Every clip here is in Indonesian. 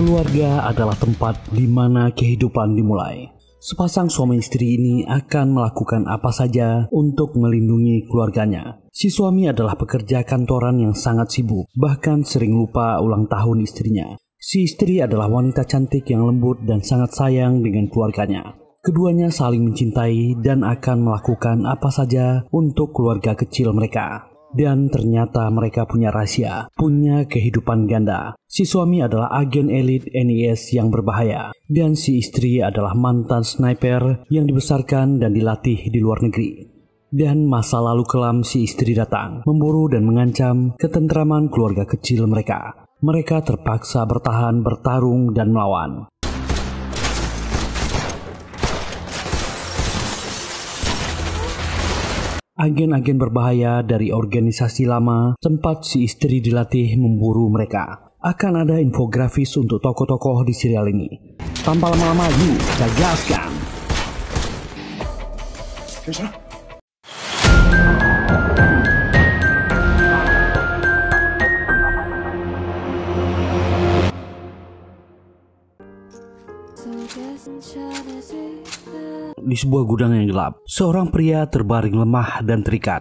Keluarga adalah tempat di mana kehidupan dimulai. Sepasang suami istri ini akan melakukan apa saja untuk melindungi keluarganya. Si suami adalah pekerja kantoran yang sangat sibuk, bahkan sering lupa ulang tahun istrinya. Si istri adalah wanita cantik yang lembut dan sangat sayang dengan keluarganya. Keduanya saling mencintai dan akan melakukan apa saja untuk keluarga kecil mereka. Dan ternyata mereka punya rahasia, punya kehidupan ganda. Si suami adalah agen elit NIS yang berbahaya, dan si istri adalah mantan sniper yang dibesarkan dan dilatih di luar negeri. Dan masa lalu kelam si istri datang, memburu dan mengancam ketentraman keluarga kecil mereka. Mereka terpaksa bertahan, bertarung, dan melawan. Agen-agen berbahaya dari organisasi lama tempat si istri dilatih memburu mereka. Akan ada infografis untuk tokoh-tokoh di serial ini. Tanpa lama-lama, yuk kita gaskan! Di sebuah gudang yang gelap, seorang pria terbaring lemah dan terikat.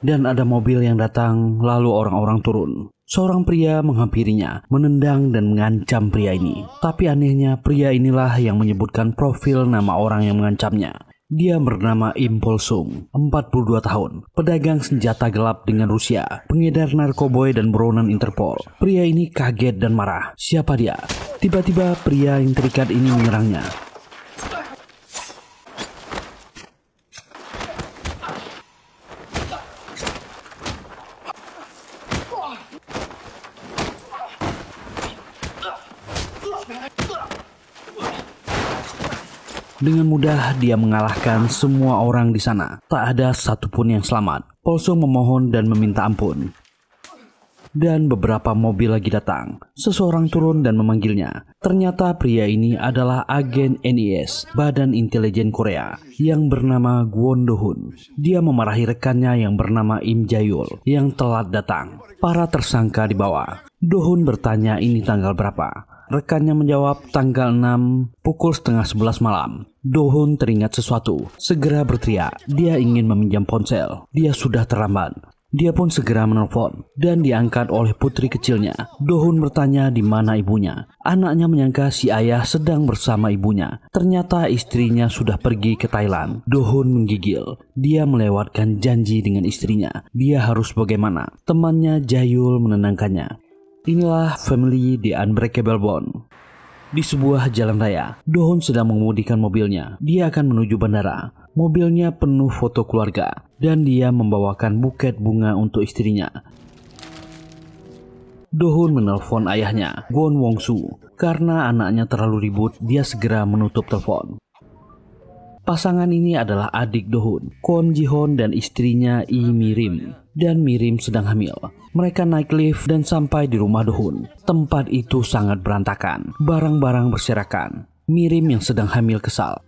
Dan ada mobil yang datang, lalu orang-orang turun. Seorang pria menghampirinya, menendang dan mengancam pria ini. Tapi anehnya, pria inilah yang menyebutkan profil nama orang yang mengancamnya. Dia bernama Impulsung, 42 tahun, pedagang senjata gelap dengan Rusia, pengedar narkoboy dan buronan Interpol. Pria ini kaget dan marah. Siapa dia? Tiba-tiba pria yang terikat ini menyerangnya. Dengan mudah dia mengalahkan semua orang di sana. Tak ada satupun yang selamat. Polsung memohon dan meminta ampun. Dan beberapa mobil lagi datang. Seseorang turun dan memanggilnya. Ternyata pria ini adalah agen NIS, Badan Intelijen Korea, yang bernama Kwon Do-hun. Dia memarahi rekannya yang bernama Im Jae-yul yang telat datang. Para tersangka dibawa. Do-hun bertanya ini tanggal berapa. Rekannya menjawab tanggal 6 pukul 10:30 malam. Do-hun teringat sesuatu, segera berteriak. Dia ingin meminjam ponsel. Dia sudah terlambat. Dia pun segera menelpon dan diangkat oleh putri kecilnya. Do-hun bertanya di mana ibunya. Anaknya menyangka si ayah sedang bersama ibunya. Ternyata istrinya sudah pergi ke Thailand. Do-hun menggigil. Dia melewatkan janji dengan istrinya. Dia harus bagaimana? Temannya Jae-yul menenangkannya. Inilah family The Unbreakable Bond. Di sebuah jalan raya, Do-hun sedang mengemudikan mobilnya. Dia akan menuju bandara. Mobilnya penuh foto keluarga dan dia membawakan buket bunga untuk istrinya. Do-hun menelpon ayahnya, Kwon Wong-soo. Karena anaknya terlalu ribut, dia segera menutup telepon. Pasangan ini adalah adik Do-hun, Kwon Ji-hoon dan istrinya Lee Mi-rim. Dan Mi-rim sedang hamil. Mereka naik lift dan sampai di rumah Do-hun. Tempat itu sangat berantakan, barang-barang berserakan. Mi-rim yang sedang hamil kesal.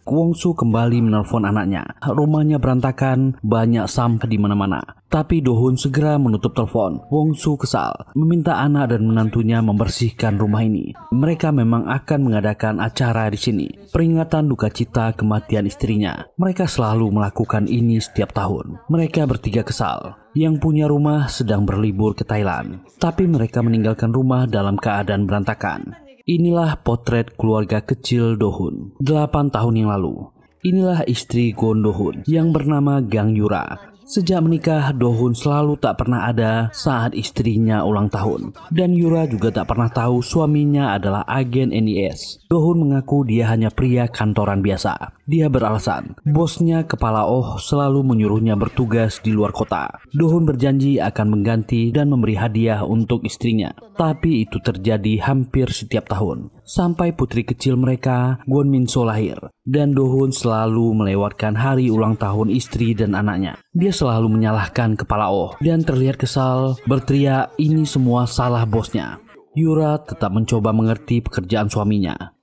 Wong-soo kembali menelpon anaknya. Rumahnya berantakan, banyak sampah di mana-mana. Tapi Do-hun segera menutup telepon. Wong-soo kesal, meminta anak dan menantunya membersihkan rumah ini. Mereka memang akan mengadakan acara di sini. Peringatan duka cita kematian istrinya. Mereka selalu melakukan ini setiap tahun. Mereka bertiga kesal. Yang punya rumah sedang berlibur ke Thailand. Tapi mereka meninggalkan rumah dalam keadaan berantakan. Inilah potret keluarga kecil Do-hun 8 tahun yang lalu. Inilah istri Kwon Do-hun yang bernama Gang Yura. Sejak menikah, Do-hun selalu tak pernah ada saat istrinya ulang tahun. Dan Yura juga tak pernah tahu suaminya adalah agen NIS. Do-hun mengaku dia hanya pria kantoran biasa. Dia beralasan, bosnya Kepala Oh selalu menyuruhnya bertugas di luar kota. Do-hun berjanji akan mengganti dan memberi hadiah untuk istrinya. Tapi itu terjadi hampir setiap tahun. Sampai putri kecil mereka, Kwon Min-so lahir. Dan Do-hun selalu melewatkan hari ulang tahun istri dan anaknya. Dia selalu menyalahkan Kepala Oh dan terlihat kesal, berteriak ini semua salah bosnya. Yura tetap mencoba mengerti pekerjaan suaminya.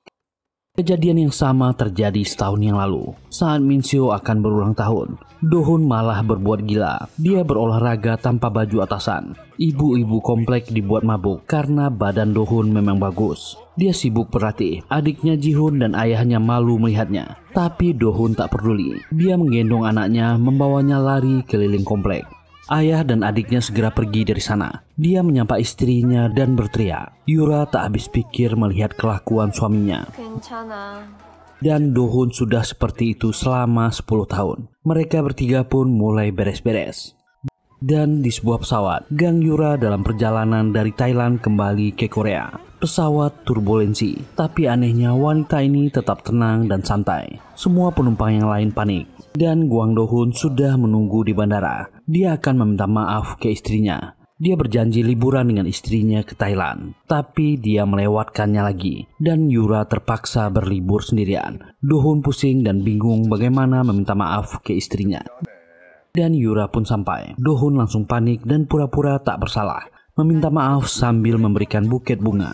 Kejadian yang sama terjadi setahun yang lalu. Saat Min-seo akan berulang tahun, Do-hun malah berbuat gila. Dia berolahraga tanpa baju atasan. Ibu-ibu komplek dibuat mabuk karena badan Do-hun memang bagus. Dia sibuk berlatih. Adiknya Ji-hun dan ayahnya malu melihatnya. Tapi Do-hun tak peduli. Dia menggendong anaknya, membawanya lari keliling komplek. Ayah dan adiknya segera pergi dari sana. Dia menyapa istrinya dan berteriak. Yura tak habis pikir melihat kelakuan suaminya. Dan Do-hun sudah seperti itu selama 10 tahun. Mereka bertiga pun mulai beres-beres. Dan di sebuah pesawat, gang Yura dalam perjalanan dari Thailand kembali ke Korea. Pesawat turbulensi, tapi anehnya wanita ini tetap tenang dan santai. Semua penumpang yang lain panik. Dan Gwang Do-hun sudah menunggu di bandara. Dia akan meminta maaf ke istrinya. Dia berjanji liburan dengan istrinya ke Thailand. Tapi dia melewatkannya lagi. Dan Yura terpaksa berlibur sendirian. Do-hun pusing dan bingung bagaimana meminta maaf ke istrinya. Dan Yura pun sampai. Do-hun langsung panik dan pura-pura tak bersalah. Meminta maaf sambil memberikan buket bunga.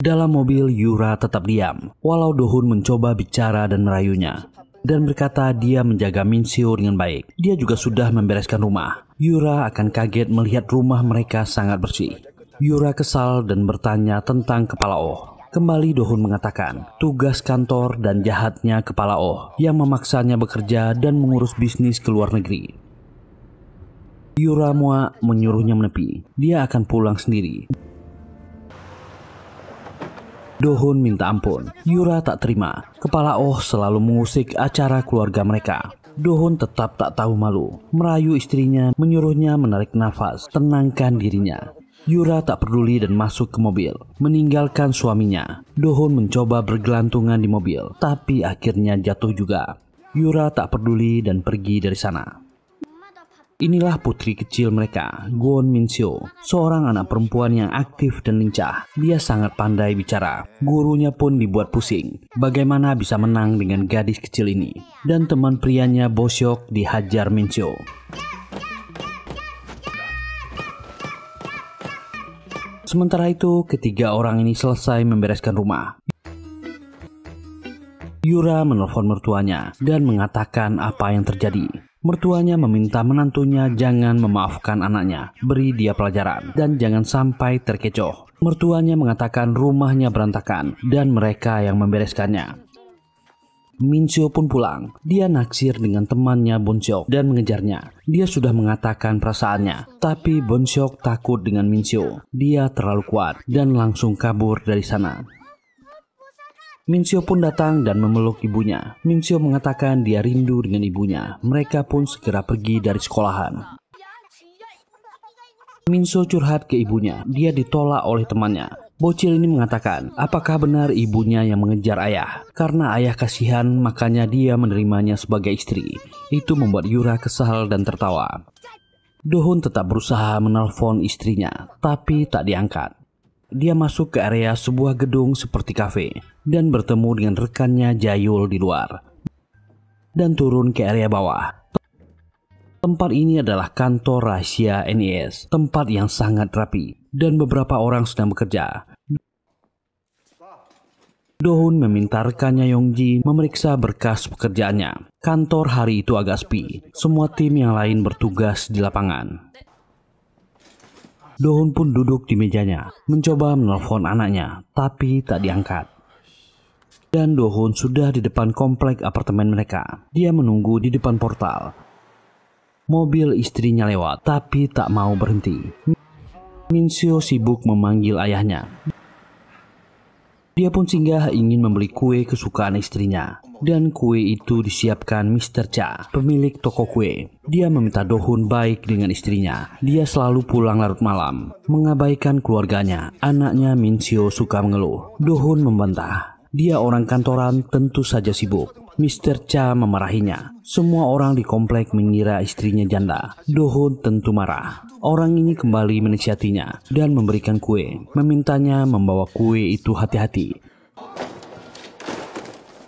Dalam mobil Yura tetap diam. Walau Do-hun mencoba bicara dan merayunya. Dan berkata dia menjaga Min-seo dengan baik. Dia juga sudah membereskan rumah. Yura akan kaget melihat rumah mereka sangat bersih. Yura kesal dan bertanya tentang Kepala Oh. Kembali Do-hun mengatakan tugas kantor dan jahatnya Kepala Oh yang memaksanya bekerja dan mengurus bisnis ke luar negeri. Yura muak menyuruhnya menepi. Dia akan pulang sendiri. Do-hun minta ampun. Yura tak terima. Kepala Oh selalu mengusik acara keluarga mereka. Do-hun tetap tak tahu malu. Merayu istrinya, menyuruhnya menarik nafas, tenangkan dirinya. Yura tak peduli dan masuk ke mobil, meninggalkan suaminya. Do-hun mencoba bergelantungan di mobil, tapi akhirnya jatuh juga. Yura tak peduli dan pergi dari sana. Inilah putri kecil mereka, Kwon Min-seo, seorang anak perempuan yang aktif dan lincah. Dia sangat pandai bicara. Gurunya pun dibuat pusing. Bagaimana bisa menang dengan gadis kecil ini? Dan teman prianya Bo-seok dihajar Min-seo. Sementara itu, ketiga orang ini selesai membereskan rumah. Yura menelpon mertuanya dan mengatakan apa yang terjadi. Mertuanya meminta menantunya jangan memaafkan anaknya, beri dia pelajaran, dan jangan sampai terkecoh. Mertuanya mengatakan rumahnya berantakan dan mereka yang membereskannya. Min-seo pun pulang. Dia naksir dengan temannya Bon-seok dan mengejarnya. Dia sudah mengatakan perasaannya, tapi Bon-seok takut dengan Min-seo. Dia terlalu kuat dan langsung kabur dari sana. Min-seo pun datang dan memeluk ibunya. Min-seo mengatakan dia rindu dengan ibunya. Mereka pun segera pergi dari sekolahan. Min-seo curhat ke ibunya. Dia ditolak oleh temannya. Bocil ini mengatakan, apakah benar ibunya yang mengejar ayah? Karena ayah kasihan, makanya dia menerimanya sebagai istri. Itu membuat Yura kesal dan tertawa. Do-hun tetap berusaha menelpon istrinya, tapi tak diangkat. Dia masuk ke area sebuah gedung seperti kafe dan bertemu dengan rekannya Jayul di luar. Dan turun ke area bawah. Tempat ini adalah kantor rahasia NES, tempat yang sangat rapi dan beberapa orang sedang bekerja. Do-hun meminta rekannya Yongji memeriksa berkas pekerjaannya. Kantor hari itu agak sepi. Semua tim yang lain bertugas di lapangan. Do-hun pun duduk di mejanya, mencoba menelpon anaknya, tapi tak diangkat. Dan Do-hun sudah di depan komplek apartemen mereka. Dia menunggu di depan portal. Mobil istrinya lewat, tapi tak mau berhenti. Min-seo sibuk memanggil ayahnya. Dia pun singgah ingin membeli kue kesukaan istrinya. Dan kue itu disiapkan Mr. Cha, pemilik toko kue. Dia meminta Do-hun baik dengan istrinya. Dia selalu pulang larut malam, mengabaikan keluarganya. Anaknya Min-seo suka mengeluh. Do-hun membantah. Dia orang kantoran, tentu saja sibuk. Mr. Cha memarahinya. Semua orang di komplek mengira istrinya janda. Do-hun tentu marah. Orang ini kembali menasihatinya dan memberikan kue. Memintanya membawa kue itu hati-hati.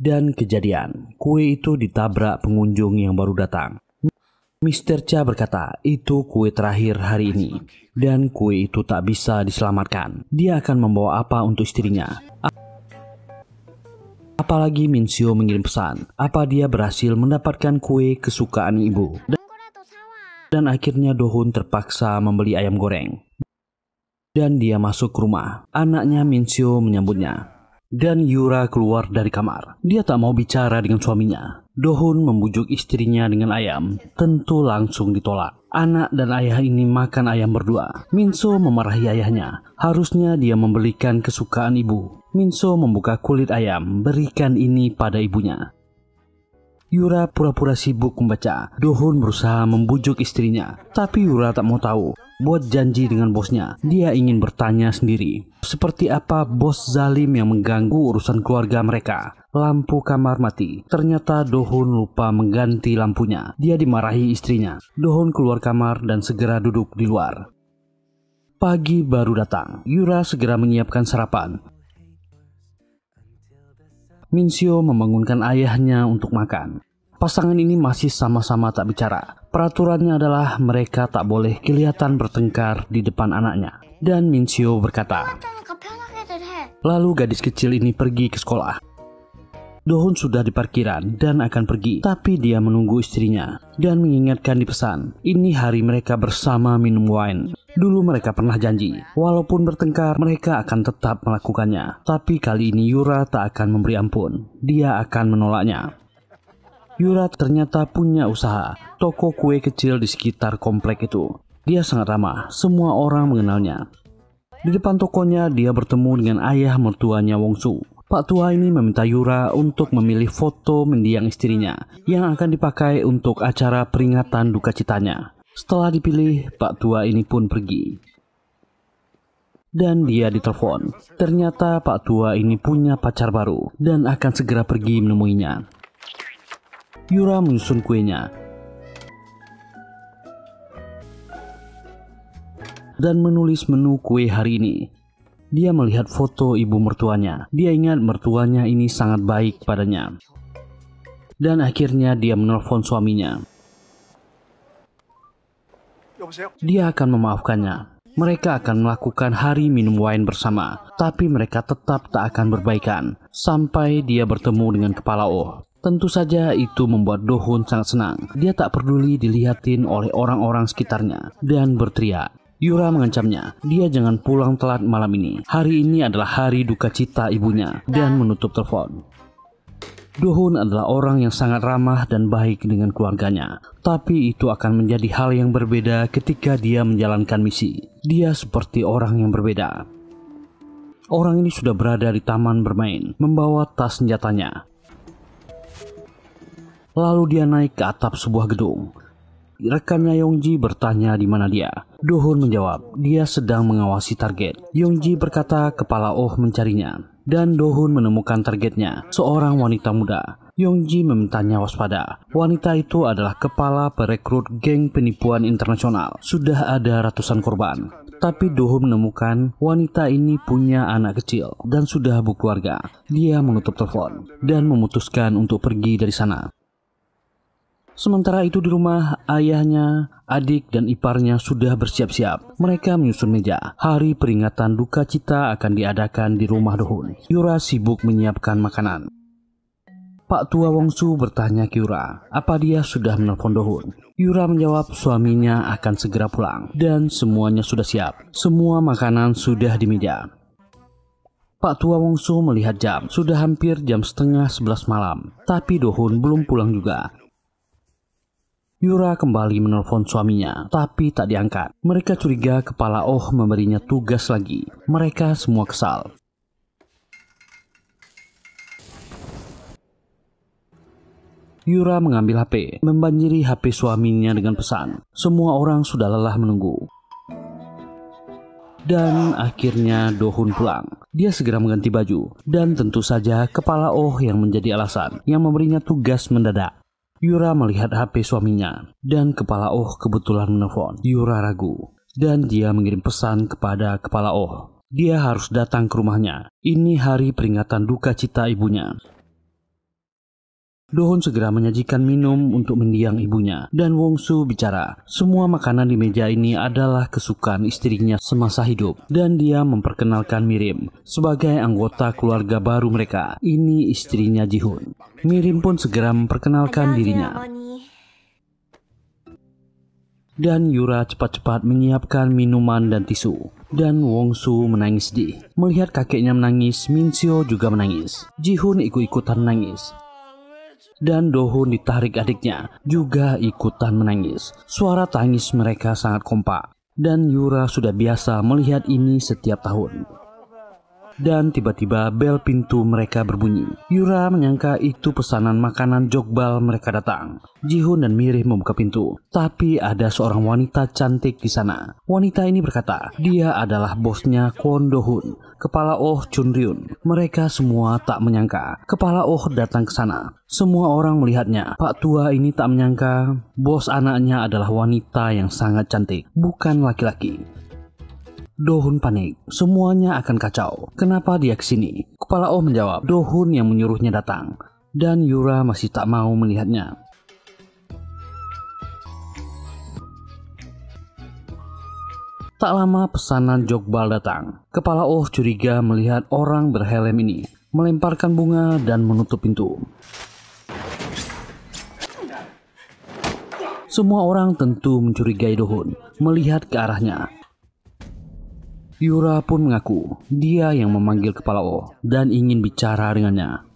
Dan kejadian, kue itu ditabrak pengunjung yang baru datang. Mr. Cha berkata, itu kue terakhir hari ini. Dan kue itu tak bisa diselamatkan. Dia akan membawa apa untuk istrinya? Apalagi Minseo mengirim pesan, apa dia berhasil mendapatkan kue kesukaan ibu. Dan akhirnya Dohun terpaksa membeli ayam goreng. Dan dia masuk ke rumah. Anaknya Minseo menyambutnya. Dan Yura keluar dari kamar. Dia tak mau bicara dengan suaminya. Dohun membujuk istrinya dengan ayam. Tentu langsung ditolak. Anak dan ayah ini makan ayam berdua. Minseo memarahi ayahnya. Harusnya dia membelikan kesukaan ibu. Minseo membuka kulit ayam, berikan ini pada ibunya. Yura pura-pura sibuk membaca. Dohun berusaha membujuk istrinya. Tapi Yura tak mau tahu. Buat janji dengan bosnya. Dia ingin bertanya sendiri. Seperti apa bos zalim yang mengganggu urusan keluarga mereka. Lampu kamar mati. Ternyata Dohun lupa mengganti lampunya. Dia dimarahi istrinya. Dohun keluar kamar dan segera duduk di luar. Pagi baru datang. Yura segera menyiapkan sarapan. Minseo membangunkan ayahnya untuk makan. Pasangan ini masih sama-sama tak bicara. Peraturannya adalah mereka tak boleh kelihatan bertengkar di depan anaknya. Dan Minseo berkata, lalu gadis kecil ini pergi ke sekolah. Dohun sudah di parkiran dan akan pergi, tapi dia menunggu istrinya dan mengingatkan di pesan, ini hari mereka bersama minum wine. Dulu mereka pernah janji, walaupun bertengkar mereka akan tetap melakukannya. Tapi kali ini Yura tak akan memberi ampun, dia akan menolaknya. Yura ternyata punya usaha, toko kue kecil di sekitar komplek itu. Dia sangat ramah, semua orang mengenalnya. Di depan tokonya dia bertemu dengan ayah mertuanya Wongsu. Pak tua ini meminta Yura untuk memilih foto mendiang istrinya yang akan dipakai untuk acara peringatan duka citanya. Setelah dipilih, Pak tua ini pun pergi. Dan dia ditelepon. Ternyata Pak tua ini punya pacar baru dan akan segera pergi menemuinya. Yura menyusun kuenya dan menulis menu kue hari ini. Dia melihat foto ibu mertuanya. Dia ingat mertuanya ini sangat baik padanya. Dan akhirnya dia menelpon suaminya. Dia akan memaafkannya. Mereka akan melakukan hari minum wine bersama. Tapi mereka tetap tak akan berbaikan. Sampai dia bertemu dengan kepala Oh. Tentu saja itu membuat Dohun sangat senang. Dia tak peduli dilihatin oleh orang-orang sekitarnya. Dan berteriak. Yura mengancamnya, dia jangan pulang telat malam ini. Hari ini adalah hari duka cita ibunya. Dan menutup telepon. Dohun adalah orang yang sangat ramah dan baik dengan keluarganya. Tapi itu akan menjadi hal yang berbeda ketika dia menjalankan misi. Dia seperti orang yang berbeda. Orang ini sudah berada di taman bermain, membawa tas senjatanya. Lalu dia naik ke atap sebuah gedung. Rekannya Yongji bertanya di mana dia. Dohun menjawab, dia sedang mengawasi target. Yongji berkata kepala Oh mencarinya. Dan Dohun menemukan targetnya, seorang wanita muda. Yongji memintanya waspada. Wanita itu adalah kepala perekrut geng penipuan internasional. Sudah ada ratusan korban. Tapi Dohun menemukan wanita ini punya anak kecil dan sudah berkeluarga. Dia menutup telepon dan memutuskan untuk pergi dari sana. Sementara itu di rumah, ayahnya, adik dan iparnya sudah bersiap-siap. Mereka menyusun meja. Hari peringatan duka cita akan diadakan di rumah Dohun. Yura sibuk menyiapkan makanan. Pak tua Wongsu bertanya ke Yura, apa dia sudah menelpon Dohun? Yura menjawab suaminya akan segera pulang. Dan semuanya sudah siap. Semua makanan sudah di meja. Pak tua Wongsu melihat jam. Sudah hampir jam 10:30 malam. Tapi Dohun belum pulang juga. Yura kembali menelpon suaminya, tapi tak diangkat. Mereka curiga kepala Oh memberinya tugas lagi. Mereka semua kesal. Yura mengambil HP, membanjiri HP suaminya dengan pesan. Semua orang sudah lelah menunggu. Dan akhirnya Dohun pulang. Dia segera mengganti baju. Dan tentu saja kepala Oh yang menjadi alasan, yang memberinya tugas mendadak. Yura melihat HP suaminya, dan kepala Oh kebetulan menelpon. Yura ragu, dan dia mengirim pesan kepada kepala Oh. Dia harus datang ke rumahnya. Ini hari peringatan duka cita ibunya. Dohun segera menyajikan minum untuk mendiang ibunya. Dan Wongsu bicara, semua makanan di meja ini adalah kesukaan istrinya semasa hidup. Dan dia memperkenalkan Mirim sebagai anggota keluarga baru mereka. Ini istrinya Jihun. Mirim pun segera memperkenalkan dirinya. Dan Yura cepat-cepat menyiapkan minuman dan tisu. Dan Wongsu menangis sedih. Melihat kakeknya menangis, Minseo juga menangis. Jihun ikut-ikutan menangis. Dan Dohun ditarik adiknya, juga ikutan menangis. Suara tangis mereka sangat kompak. Dan Yura sudah biasa melihat ini setiap tahun. Dan tiba-tiba bel pintu mereka berbunyi. Yura menyangka itu pesanan makanan Jokbal mereka datang. Jihun dan Mirim membuka pintu, tapi ada seorang wanita cantik di sana. Wanita ini berkata, dia adalah bosnya Kwon Dohun, kepala Oh Chunryun. Mereka semua tak menyangka kepala Oh datang ke sana. Semua orang melihatnya. Pak tua ini tak menyangka bos anaknya adalah wanita yang sangat cantik, bukan laki-laki. Dohun panik, semuanya akan kacau. Kenapa dia kesini? Kepala Oh menjawab, Dohun yang menyuruhnya datang. Dan Yura masih tak mau melihatnya. Tak lama pesanan Jokbal datang. Kepala Oh curiga melihat orang berhelm ini, melemparkan bunga dan menutup pintu. Semua orang tentu mencurigai Dohun, melihat ke arahnya. Yura pun mengaku dia yang memanggil kepala Oh dan ingin bicara dengannya.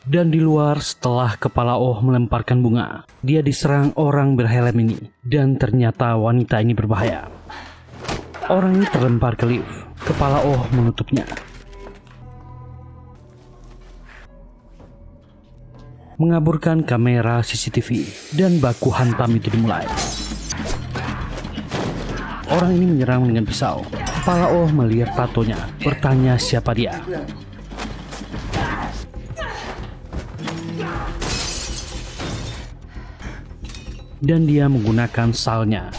Dan di luar, setelah kepala Oh melemparkan bunga, dia diserang orang berhelm ini. Dan ternyata wanita ini berbahaya. Orang ini terlempar ke lift. Kepala Oh menutupnya. Mengaburkan kamera CCTV dan baku hantam itu dimulai. Orang ini menyerang dengan pisau. Kepala Oh melihat tatonya, bertanya siapa dia. Dan dia menggunakan salnya.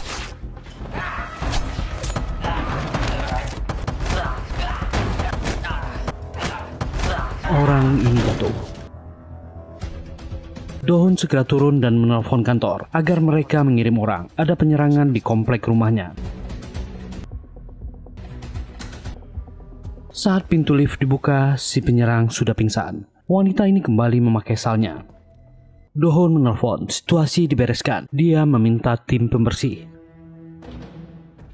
Orang ini jatuh. Dohun segera turun dan menelpon kantor agar mereka mengirim orang. Ada penyerangan di komplek rumahnya. Saat pintu lift dibuka, si penyerang sudah pingsan. Wanita ini kembali memakai salnya. Dohun menelpon, situasi dibereskan. Dia meminta tim pembersih.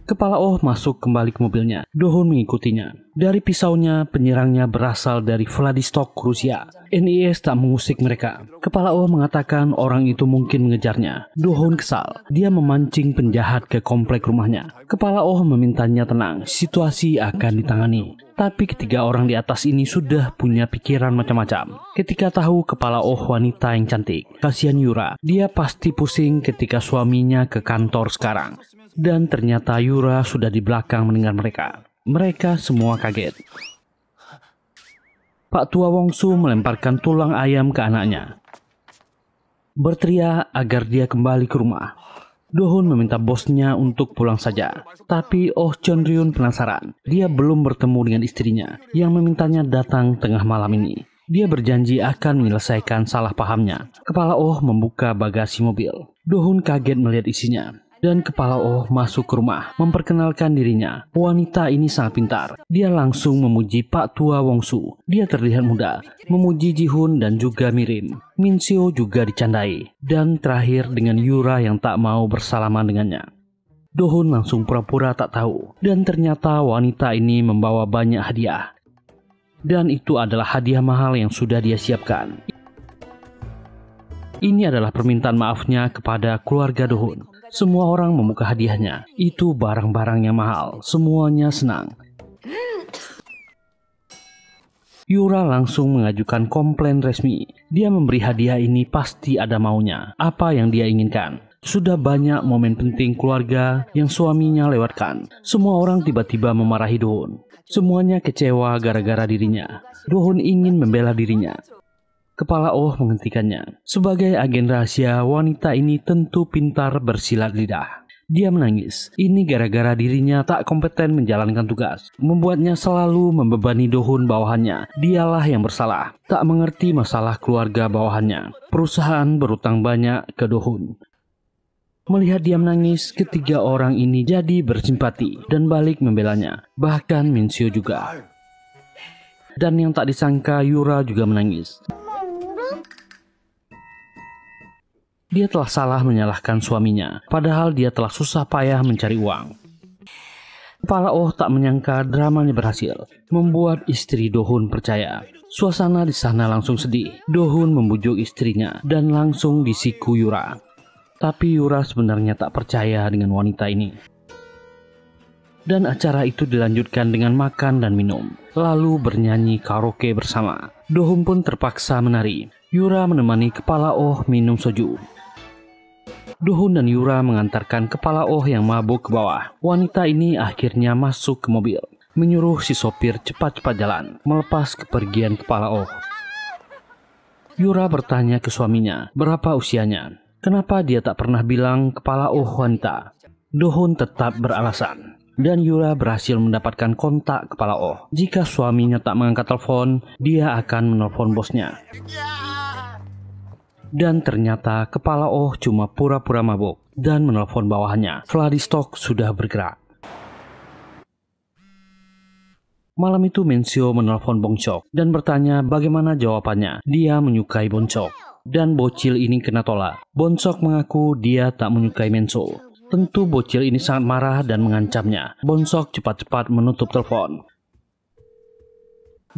Kepala Oh masuk kembali ke mobilnya. Dohun mengikutinya. Dari pisaunya, penyerangnya berasal dari Vladivostok, Rusia. NIS tak mengusik mereka. Kepala Oh mengatakan orang itu mungkin mengejarnya. Dohun kesal. Dia memancing penjahat ke komplek rumahnya. Kepala Oh memintanya tenang. Situasi akan ditangani. Tapi ketiga orang di atas ini sudah punya pikiran macam-macam. Ketika tahu kepala Oh wanita yang cantik, kasihan Yura. Dia pasti pusing ketika suaminya ke kantor sekarang. Dan ternyata Yura sudah di belakang mendengar mereka. Mereka semua kaget. Pak tua Wongsu melemparkan tulang ayam ke anaknya, berteriak agar dia kembali ke rumah. Dohun meminta bosnya untuk pulang saja. Tapi Oh Chunryun penasaran. Dia belum bertemu dengan istrinya yang memintanya datang tengah malam ini. Dia berjanji akan menyelesaikan salah pahamnya. Kepala Oh membuka bagasi mobil. Dohun kaget melihat isinya. Dan kepala Oh masuk ke rumah, memperkenalkan dirinya. Wanita ini sangat pintar. Dia langsung memuji Pak tua Wongsu. Dia terlihat muda, memuji Jihun dan juga Mirim. Minseo juga dicandai. Dan terakhir dengan Yura yang tak mau bersalaman dengannya. Dohun langsung pura-pura tak tahu. Dan ternyata wanita ini membawa banyak hadiah. Dan itu adalah hadiah mahal yang sudah dia siapkan. Ini adalah permintaan maafnya kepada keluarga Dohun. Semua orang membuka hadiahnya. Itu barang-barang yang mahal. Semuanya senang. Yura langsung mengajukan komplain resmi. Dia memberi hadiah ini pasti ada maunya. Apa yang dia inginkan. Sudah banyak momen penting keluarga yang suaminya lewatkan. Semua orang tiba-tiba memarahi Dohun. Semuanya kecewa gara-gara dirinya. Dohun ingin membela dirinya. Kepala Oh menghentikannya. Sebagai agen rahasia, wanita ini tentu pintar bersilat lidah. Dia menangis. Ini gara-gara dirinya tak kompeten menjalankan tugas, membuatnya selalu membebani Dohun bawahannya. Dialah yang bersalah, tak mengerti masalah keluarga bawahannya. Perusahaan berutang banyak ke Dohun. Melihat dia menangis, ketiga orang ini jadi bersimpati dan balik membelanya. Bahkan Minseo juga. Dan yang tak disangka, Yura juga menangis. Dia telah salah menyalahkan suaminya, padahal dia telah susah payah mencari uang. Kepala Oh tak menyangka dramanya berhasil, membuat istri Dohun percaya. Suasana di sana langsung sedih. Dohun membujuk istrinya dan langsung disiku Yura. Tapi Yura sebenarnya tak percaya dengan wanita ini. Dan acara itu dilanjutkan dengan makan dan minum, lalu bernyanyi karaoke bersama. Dohun pun terpaksa menari. Yura menemani Kepala Oh minum soju. Dohun dan Yura mengantarkan Kepala Oh yang mabuk ke bawah. Wanita ini akhirnya masuk ke mobil, menyuruh si sopir cepat-cepat jalan, melepas kepergian Kepala Oh. Yura bertanya ke suaminya, berapa usianya? Kenapa dia tak pernah bilang Kepala Oh wanita? Dohun tetap beralasan, dan Yura berhasil mendapatkan kontak Kepala Oh. Jika suaminya tak mengangkat telepon, dia akan menelpon bosnya. Dan ternyata Kepala Oh cuma pura-pura mabuk dan menelpon bawahannya. Vladistok sudah bergerak. Malam itu Minseo menelpon Bongsok dan bertanya bagaimana jawabannya. Dia menyukai Bongsok dan bocil ini kena tolak. Bongsok mengaku dia tak menyukai Minseo. Tentu bocil ini sangat marah dan mengancamnya. Bongsok cepat-cepat menutup telepon.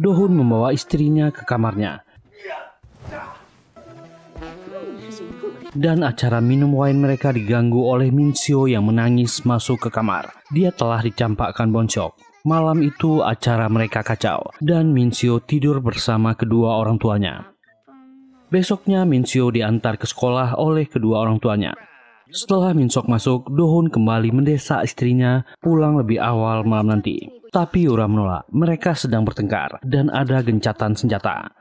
Dohun membawa istrinya ke kamarnya. Dan acara minum wine mereka diganggu oleh Minseo yang menangis masuk ke kamar. Dia telah dicampakkan Bongsok. Malam itu acara mereka kacau dan Minseo tidur bersama kedua orang tuanya. Besoknya Minseo diantar ke sekolah oleh kedua orang tuanya. Setelah Minsok masuk, Dohun kembali mendesak istrinya pulang lebih awal malam nanti. Tapi Yura menolak. Mereka sedang bertengkar dan ada gencatan senjata.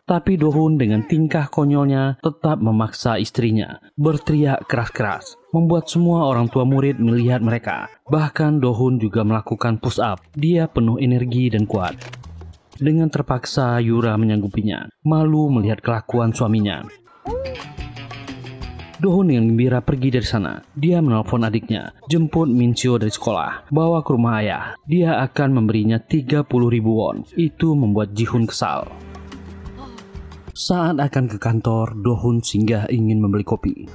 Tapi Dohun dengan tingkah konyolnya tetap memaksa istrinya berteriak keras-keras, membuat semua orang tua murid melihat mereka. Bahkan Dohun juga melakukan push up. Dia penuh energi dan kuat. Dengan terpaksa Yura menyanggupinya, malu melihat kelakuan suaminya. Dohun dengan gembira pergi dari sana. Dia menelpon adiknya, jemput Minseo dari sekolah, bawa ke rumah ayah. Dia akan memberinya 30.000 won. Itu membuat Jihun kesal. Saat akan ke kantor, Dohun singgah ingin membeli kopi.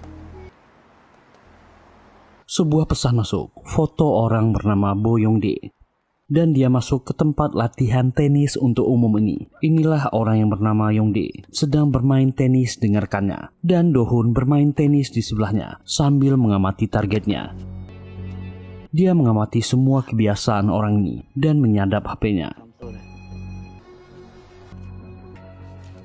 Sebuah pesan masuk, foto orang bernama Bo Yongdae. Dan dia masuk ke tempat latihan tenis untuk umum ini. Inilah orang yang bernama Yongdae, sedang bermain tenis dengan rekannya. Dan Dohun bermain tenis di sebelahnya, sambil mengamati targetnya. Dia mengamati semua kebiasaan orang ini, dan menyadap HP-nya.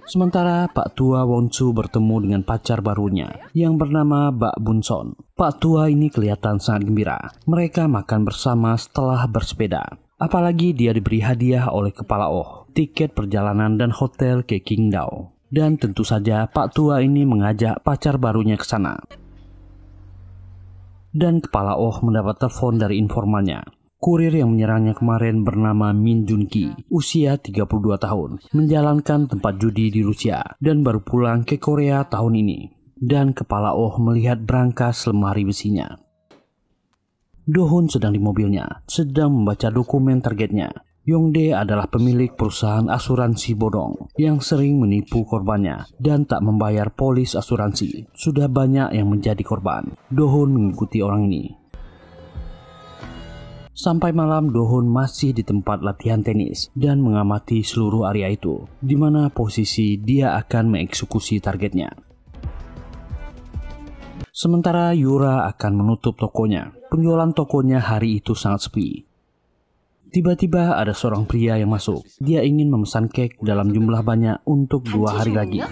Sementara Pak Tua Wonsu bertemu dengan pacar barunya yang bernama Bak Bunson. Pak Tua ini kelihatan sangat gembira. Mereka makan bersama setelah bersepeda. Apalagi dia diberi hadiah oleh Kepala Oh, tiket perjalanan dan hotel ke Qingdao. Dan tentu saja Pak Tua ini mengajak pacar barunya ke sana. Dan Kepala Oh mendapat telepon dari informannya. Kurir yang menyerangnya kemarin bernama Min Junki, usia 32 tahun, menjalankan tempat judi di Rusia dan baru pulang ke Korea tahun ini. Dan Kepala Oh melihat brankas lemari besinya. Dohun sedang di mobilnya, sedang membaca dokumen targetnya. Yongdae adalah pemilik perusahaan asuransi bodong yang sering menipu korbannya dan tak membayar polis asuransi. Sudah banyak yang menjadi korban. Dohun mengikuti orang ini. Sampai malam Dohun masih di tempat latihan tenis dan mengamati seluruh area itu, di mana posisi dia akan mengeksekusi targetnya. Sementara Yura akan menutup tokonya. Penjualan tokonya hari itu sangat sepi. Tiba-tiba ada seorang pria yang masuk. Dia ingin memesan kek dalam jumlah banyak untuk 2 hari lagi.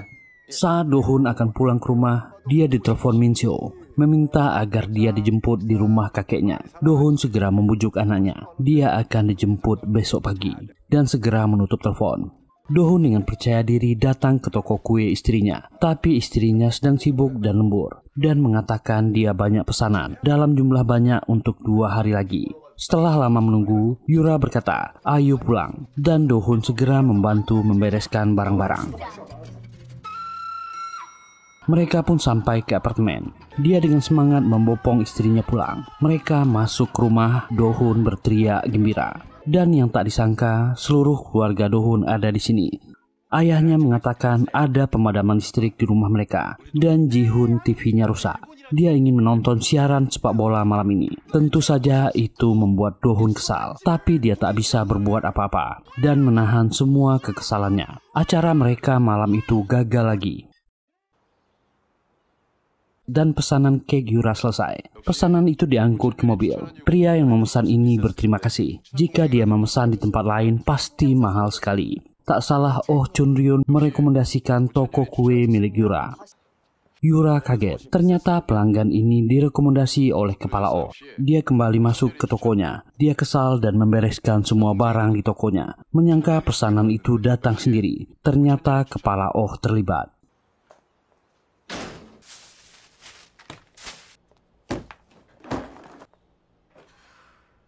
Saat Dohun akan pulang ke rumah, dia ditelepon Minseo, meminta agar dia dijemput di rumah kakeknya. Dohun segera membujuk anaknya. Dia akan dijemput besok pagi dan segera menutup telepon. Dohun dengan percaya diri datang ke toko kue istrinya, tapi istrinya sedang sibuk dan lembur, dan mengatakan dia banyak pesanan dalam jumlah banyak untuk 2 hari lagi. Setelah lama menunggu, Yura berkata, "Ayo pulang," dan Dohun segera membantu membereskan barang-barang. Mereka pun sampai ke apartemen. Dia dengan semangat membopong istrinya pulang. Mereka masuk ke rumah, Dohun berteriak gembira. Dan yang tak disangka, seluruh keluarga Dohun ada di sini. Ayahnya mengatakan ada pemadaman listrik di rumah mereka, dan Jihun TV-nya rusak. Dia ingin menonton siaran sepak bola malam ini. Tentu saja itu membuat Dohun kesal, tapi dia tak bisa berbuat apa-apa dan menahan semua kekesalannya. Acara mereka malam itu gagal lagi. Dan pesanan kek Yura selesai. Pesanan itu diangkut ke mobil. Pria yang memesan ini berterima kasih. Jika dia memesan di tempat lain pasti mahal sekali. Tak salah Oh Chunryun merekomendasikan toko kue milik Yura. Yura kaget. Ternyata pelanggan ini direkomendasi oleh kepala Oh. Dia kembali masuk ke tokonya. Dia kesal dan membereskan semua barang di tokonya. Menyangka pesanan itu datang sendiri. Ternyata kepala Oh terlibat.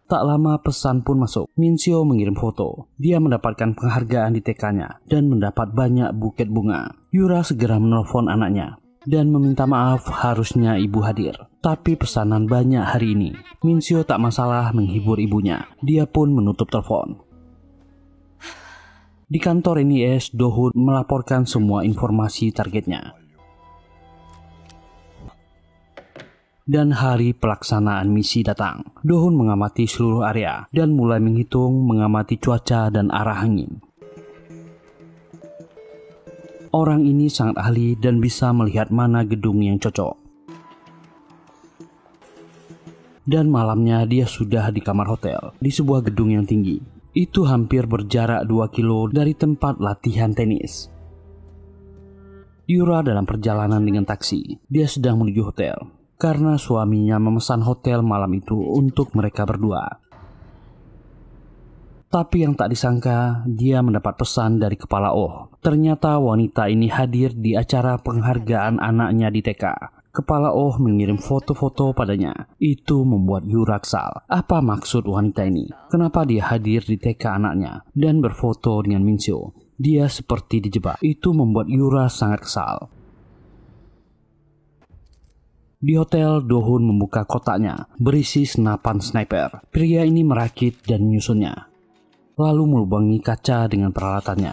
Tak lama pesan pun masuk. Minseo mengirim foto. Dia mendapatkan penghargaan di TK-nya dan mendapat banyak buket bunga. Yura segera menelpon anaknya dan meminta maaf, harusnya ibu hadir. Tapi pesanan banyak hari ini. Minseo tak masalah menghibur ibunya. Dia pun menutup telepon. Di kantor NIS, Dohun melaporkan semua informasi targetnya. Dan hari pelaksanaan misi datang. Dohun mengamati seluruh area dan mulai menghitung, mengamati cuaca dan arah angin. Orang ini sangat ahli dan bisa melihat mana gedung yang cocok. Dan malamnya dia sudah di kamar hotel di sebuah gedung yang tinggi. Itu hampir berjarak 2 kilo dari tempat latihan tenis. Yura dalam perjalanan dengan taksi. Dia sedang menuju hotel karena suaminya memesan hotel malam itu untuk mereka berdua. Tapi yang tak disangka, dia mendapat pesan dari kepala Oh. Ternyata wanita ini hadir di acara penghargaan anaknya di TK. Kepala Oh mengirim foto-foto padanya. Itu membuat Yura kesal. Apa maksud wanita ini? Kenapa dia hadir di TK anaknya dan berfoto dengan Minseo? Dia seperti dijebak. Itu membuat Yura sangat kesal. Di hotel, Dohun membuka kotaknya, berisi senapan sniper. Pria ini merakit dan menyusunnya, lalu melubangi kaca dengan peralatannya.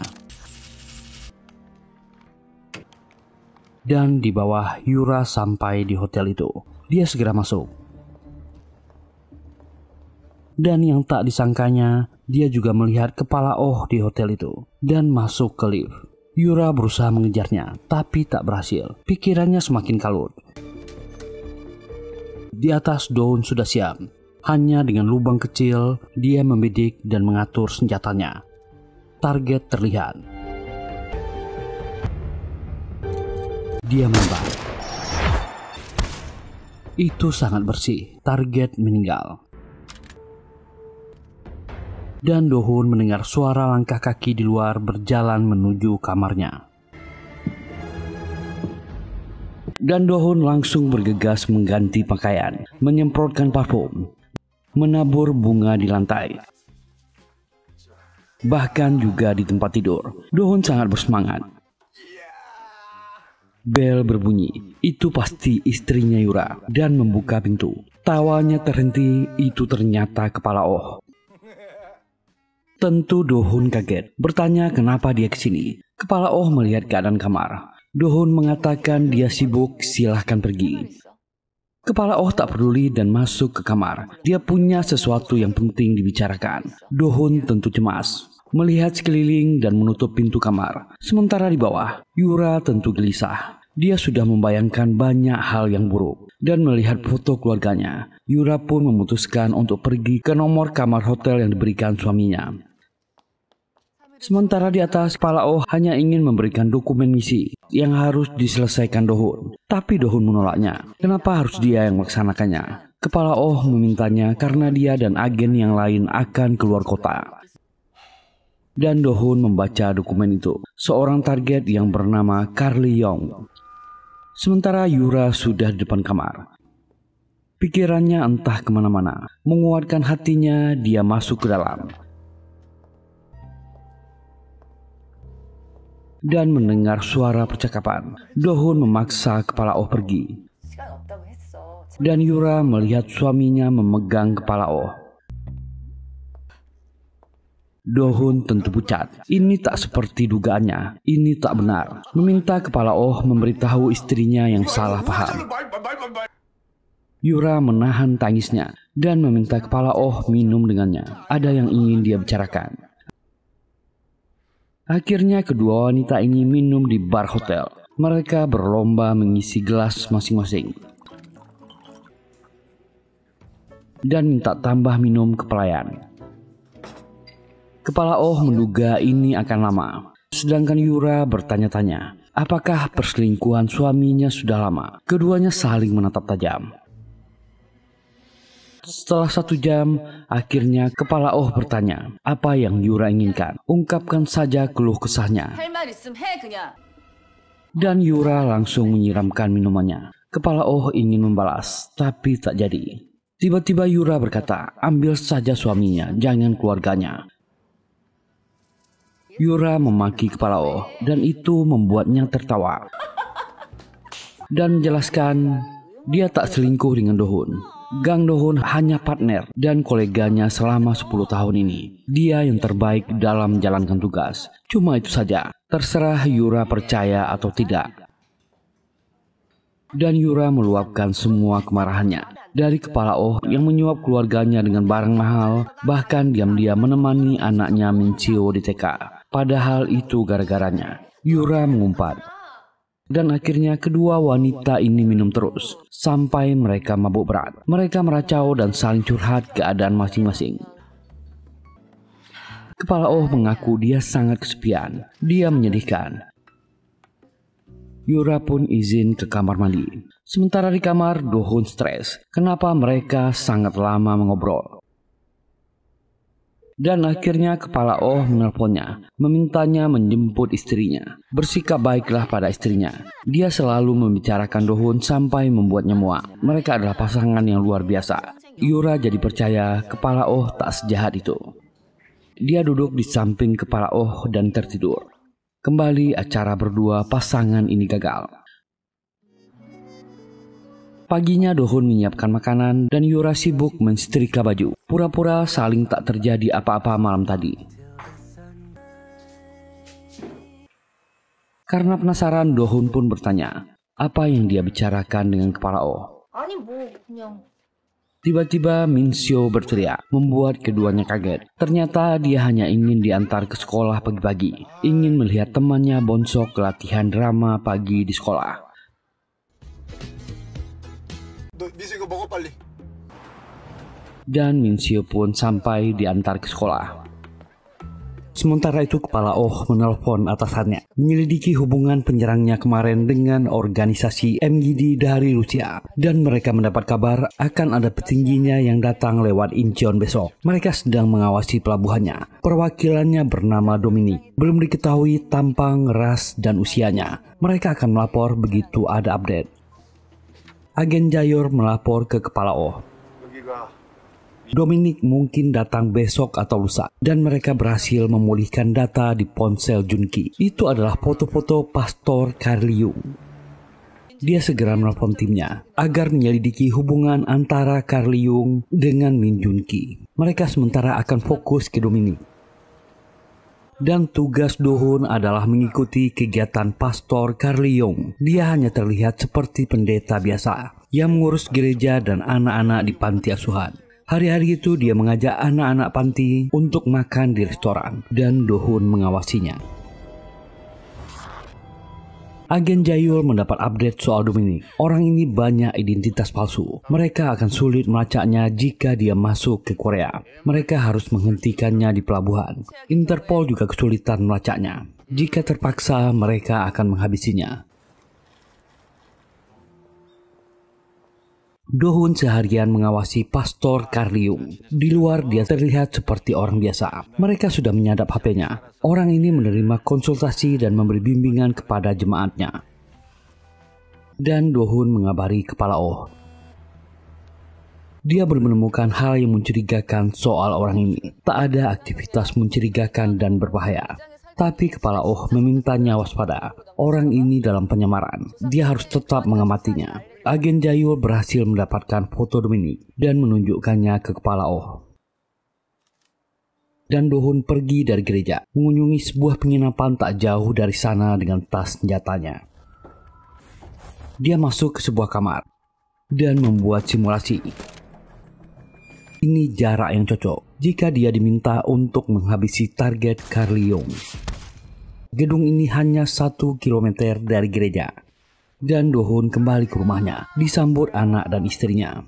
Dan di bawah, Yura sampai di hotel itu. Dia segera masuk. Dan yang tak disangkanya, dia juga melihat kepala Oh di hotel itu, dan masuk ke lift. Yura berusaha mengejarnya, tapi tak berhasil. Pikirannya semakin kalut. Di atas Dohun sudah siap. Hanya dengan lubang kecil, dia membidik dan mengatur senjatanya. Target terlihat. Dia menembak. Itu sangat bersih. Target meninggal. Dan Dohun mendengar suara langkah kaki di luar berjalan menuju kamarnya. Dan Dohun langsung bergegas mengganti pakaian, menyemprotkan parfum, menabur bunga di lantai. Bahkan juga di tempat tidur. Dohun sangat bersemangat. Bel berbunyi. Itu pasti istrinya Yura dan membuka pintu. Tawanya terhenti. Itu ternyata kepala Oh. Tentu Dohun kaget, bertanya kenapa dia kesini. Kepala Oh melihat keadaan kamar. Dohun mengatakan dia sibuk, silahkan pergi. Kepala Oh tak peduli dan masuk ke kamar. Dia punya sesuatu yang penting dibicarakan. Dohun tentu cemas, melihat sekeliling dan menutup pintu kamar. Sementara di bawah, Yura tentu gelisah. Dia sudah membayangkan banyak hal yang buruk. Dan melihat foto keluarganya, Yura pun memutuskan untuk pergi ke nomor kamar hotel yang diberikan suaminya. Sementara di atas, kepala Oh hanya ingin memberikan dokumen misi yang harus diselesaikan Dohun. Tapi Dohun menolaknya. Kenapa harus dia yang melaksanakannya? Kepala Oh memintanya karena dia dan agen yang lain akan keluar kota. dan Dohun membaca dokumen itu. Seorang target yang bernama Carly Young. Sementara Yura sudah di depan kamar. Pikirannya entah kemana-mana. Menguatkan hatinya, dia masuk ke dalam. Dan mendengar suara percakapan. Dohun memaksa kepala Oh pergi. Dan Yura melihat suaminya memegang kepala Oh. Dohun tentu pucat. Ini tak seperti dugaannya. Ini tak benar. Meminta kepala Oh memberitahu istrinya yang salah paham. Yura menahan tangisnya dan meminta kepala Oh minum dengannya. Ada yang ingin dia bicarakan. Akhirnya kedua wanita ini minum di bar hotel. Mereka berlomba mengisi gelas masing-masing. Dan minta tambah minum ke pelayan. Kepala Oh menduga ini akan lama. Sedangkan Yura bertanya-tanya, apakah perselingkuhan suaminya sudah lama? Keduanya saling menatap tajam. Setelah 1 jam, akhirnya kepala Oh bertanya, apa yang Yura inginkan? Ungkapkan saja keluh kesahnya. Dan Yura langsung menyiramkan minumannya. Kepala Oh ingin membalas, tapi tak jadi. Tiba-tiba Yura berkata, ambil saja suaminya, jangan keluarganya. Yura memaki kepala Oh, dan itu membuatnya tertawa. Dan menjelaskan, dia tak selingkuh dengan Dohun. Gang Dohun hanya partner dan koleganya selama 10 tahun ini. Dia yang terbaik dalam menjalankan tugas. Cuma itu saja, terserah Yura percaya atau tidak. Dan Yura meluapkan semua kemarahannya. Dari kepala Oh yang menyuap keluarganya dengan barang mahal, bahkan diam-diam menemani anaknya Mincio di TK. Padahal itu gara-garanya. Yura mengumpat. Dan akhirnya kedua wanita ini minum terus, sampai mereka mabuk berat. Mereka meracau dan saling curhat keadaan masing-masing. Kepala Oh mengaku dia sangat kesepian. Dia menyedihkan. Yura pun izin ke kamar mandi. Sementara di kamar, Dohun stres. Kenapa mereka sangat lama mengobrol? Dan akhirnya kepala Oh menelponnya, memintanya menjemput istrinya. Bersikap baiklah pada istrinya. Dia selalu membicarakan Dohun sampai membuatnya muak. Mereka adalah pasangan yang luar biasa. Yura jadi percaya kepala Oh tak sejahat itu. Dia duduk di samping kepala Oh dan tertidur. Kembali acara berdua pasangan ini gagal. Paginya Dohun menyiapkan makanan dan Yura sibuk mensetrika baju. Pura-pura saling tak terjadi apa-apa malam tadi. Karena penasaran, Dohun pun bertanya, apa yang dia bicarakan dengan kepala Oh. Tiba-tiba Mincio berteriak, membuat keduanya kaget. Ternyata dia hanya ingin diantar ke sekolah pagi-pagi. Ingin melihat temannya bonsok latihan drama pagi di sekolah. Dan Mincio pun sampai diantar ke sekolah. Sementara itu kepala Oh menelpon atasannya, menyelidiki hubungan penyerangnya kemarin dengan organisasi MGD dari Rusia. Dan mereka mendapat kabar akan ada petingginya yang datang lewat Incheon besok. Mereka sedang mengawasi pelabuhannya. Perwakilannya bernama Dominic. Belum diketahui tampang, ras, dan usianya. Mereka akan melapor begitu ada update. Agen Jayor melapor ke kepala Oh. Dominic mungkin datang besok atau lusa, dan mereka berhasil memulihkan data di ponsel Junki. Itu adalah foto-foto Pastor Carly Young. Dia segera menelpon timnya agar menyelidiki hubungan antara Carly Young dengan Min Junki. Mereka sementara akan fokus ke Dominic. Dan tugas Dohun adalah mengikuti kegiatan Pastor Carly Young. Dia hanya terlihat seperti pendeta biasa yang mengurus gereja dan anak-anak di panti asuhan. Hari-hari itu dia mengajak anak-anak panti untuk makan di restoran dan Dohun mengawasinya. Agen Jayul mendapat update soal Dominic. Orang ini banyak identitas palsu. Mereka akan sulit melacaknya jika dia masuk ke Korea. Mereka harus menghentikannya di pelabuhan. Interpol juga kesulitan melacaknya. Jika terpaksa, mereka akan menghabisinya. Dohun seharian mengawasi Pastor Carlyung. Di luar dia terlihat seperti orang biasa. Mereka sudah menyadap HP-nya. Orang ini menerima konsultasi dan memberi bimbingan kepada jemaatnya. Dan Dohun mengabari Kepala Oh. Dia belum menemukan hal yang mencurigakan soal orang ini. Tak ada aktivitas mencurigakan dan berbahaya. Tapi Kepala Oh memintanya waspada. Orang ini dalam penyamaran. Dia harus tetap mengamatinya. Agen Jayul berhasil mendapatkan foto Dominic dan menunjukkannya ke Kepala Oh. Dan Dohun pergi dari gereja, mengunjungi sebuah penginapan tak jauh dari sana dengan tas senjatanya. Dia masuk ke sebuah kamar dan membuat simulasi. Ini jarak yang cocok jika dia diminta untuk menghabisi target Carlyung. Gedung ini hanya 1 kilometer dari gereja. Dan Dohun kembali ke rumahnya, disambut anak dan istrinya.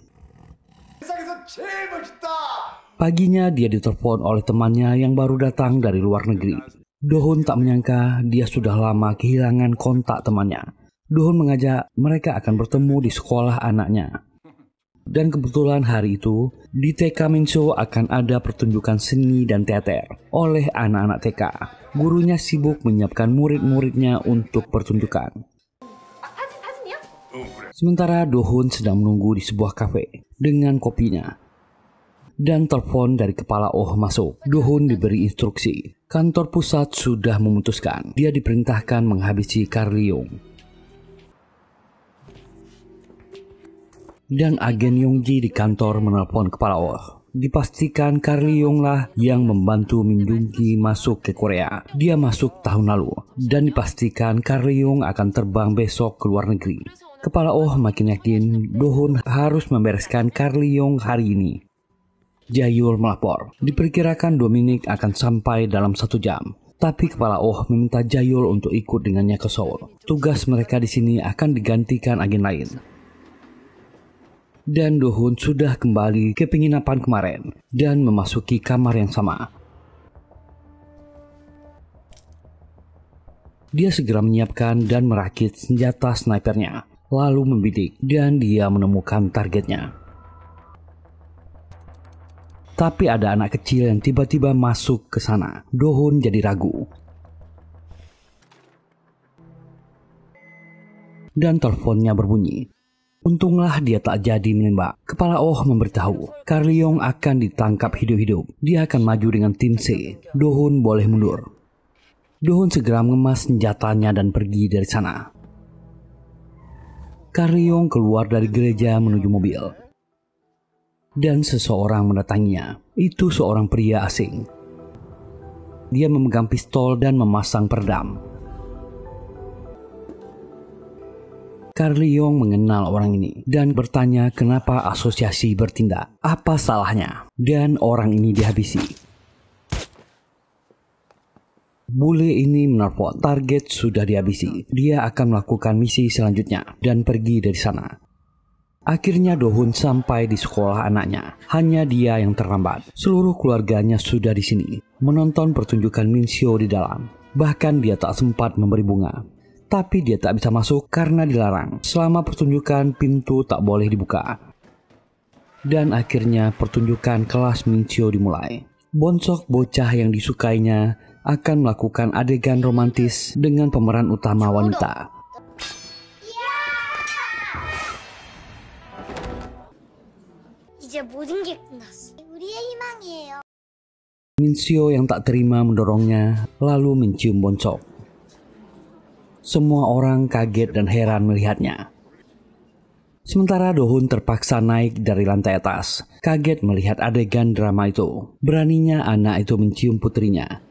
Paginya dia ditelepon oleh temannya yang baru datang dari luar negeri. Dohun tak menyangka dia sudah lama kehilangan kontak temannya. Dohun mengajak mereka akan bertemu di sekolah anaknya. Dan kebetulan hari itu, di TK Minseo akan ada pertunjukan seni dan teater oleh anak-anak TK. Gurunya sibuk menyiapkan murid-muridnya untuk pertunjukan. Sementara Dohun sedang menunggu di sebuah kafe dengan kopinya. Dan telepon dari Kepala Oh masuk. Dohun diberi instruksi. Kantor pusat sudah memutuskan. Dia diperintahkan menghabisi Carlyung. Dan agen Yongji di kantor menelpon Kepala Oh. Dipastikan Carlyung lah yang membantu Min Jung-gi masuk ke Korea. Dia masuk tahun lalu. Dan dipastikan Carlyung akan terbang besok ke luar negeri. Kepala Oh makin yakin Dohun harus membereskan Carlyung hari ini. Jayul melapor. Diperkirakan Dominic akan sampai dalam 1 jam. Tapi Kepala Oh meminta Jayul untuk ikut dengannya ke Seoul. Tugas mereka di sini akan digantikan agen lain. Dan Dohun sudah kembali ke penginapan kemarin dan memasuki kamar yang sama. Dia segera menyiapkan dan merakit senjata snipernya. Lalu membidik dan dia menemukan targetnya. Tapi ada anak kecil yang tiba-tiba masuk ke sana. Dohun jadi ragu. Dan teleponnya berbunyi. Untunglah dia tak jadi menembak. Kepala Oh memberitahu Carlyung akan ditangkap hidup-hidup. Dia akan maju dengan tim C. Dohun boleh mundur. Dohun segera mengemas senjatanya dan pergi dari sana. Carlyung keluar dari gereja menuju mobil. Dan seseorang mendatanginya. Itu seorang pria asing. Dia memegang pistol dan memasang peredam. Carlyung mengenal orang ini dan bertanya kenapa asosiasi bertindak. Apa salahnya? Dan orang ini dihabisi. Bule ini menelpon, target sudah dihabisi. Dia akan melakukan misi selanjutnya dan pergi dari sana. Akhirnya Dohun sampai di sekolah anaknya. Hanya dia yang terlambat. Seluruh keluarganya sudah di sini, menonton pertunjukan Minseo di dalam. Bahkan dia tak sempat memberi bunga. Tapi dia tak bisa masuk karena dilarang. Selama pertunjukan, pintu tak boleh dibuka. Dan akhirnya pertunjukan kelas Minseo dimulai. Bonsok bocah yang disukainya akan melakukan adegan romantis dengan pemeran utama wanita. Minseo yang tak terima mendorongnya lalu mencium Bonsok. Semua orang kaget dan heran melihatnya. Sementara Dohun terpaksa naik dari lantai atas, kaget melihat adegan drama itu. Beraninya anak itu mencium putrinya.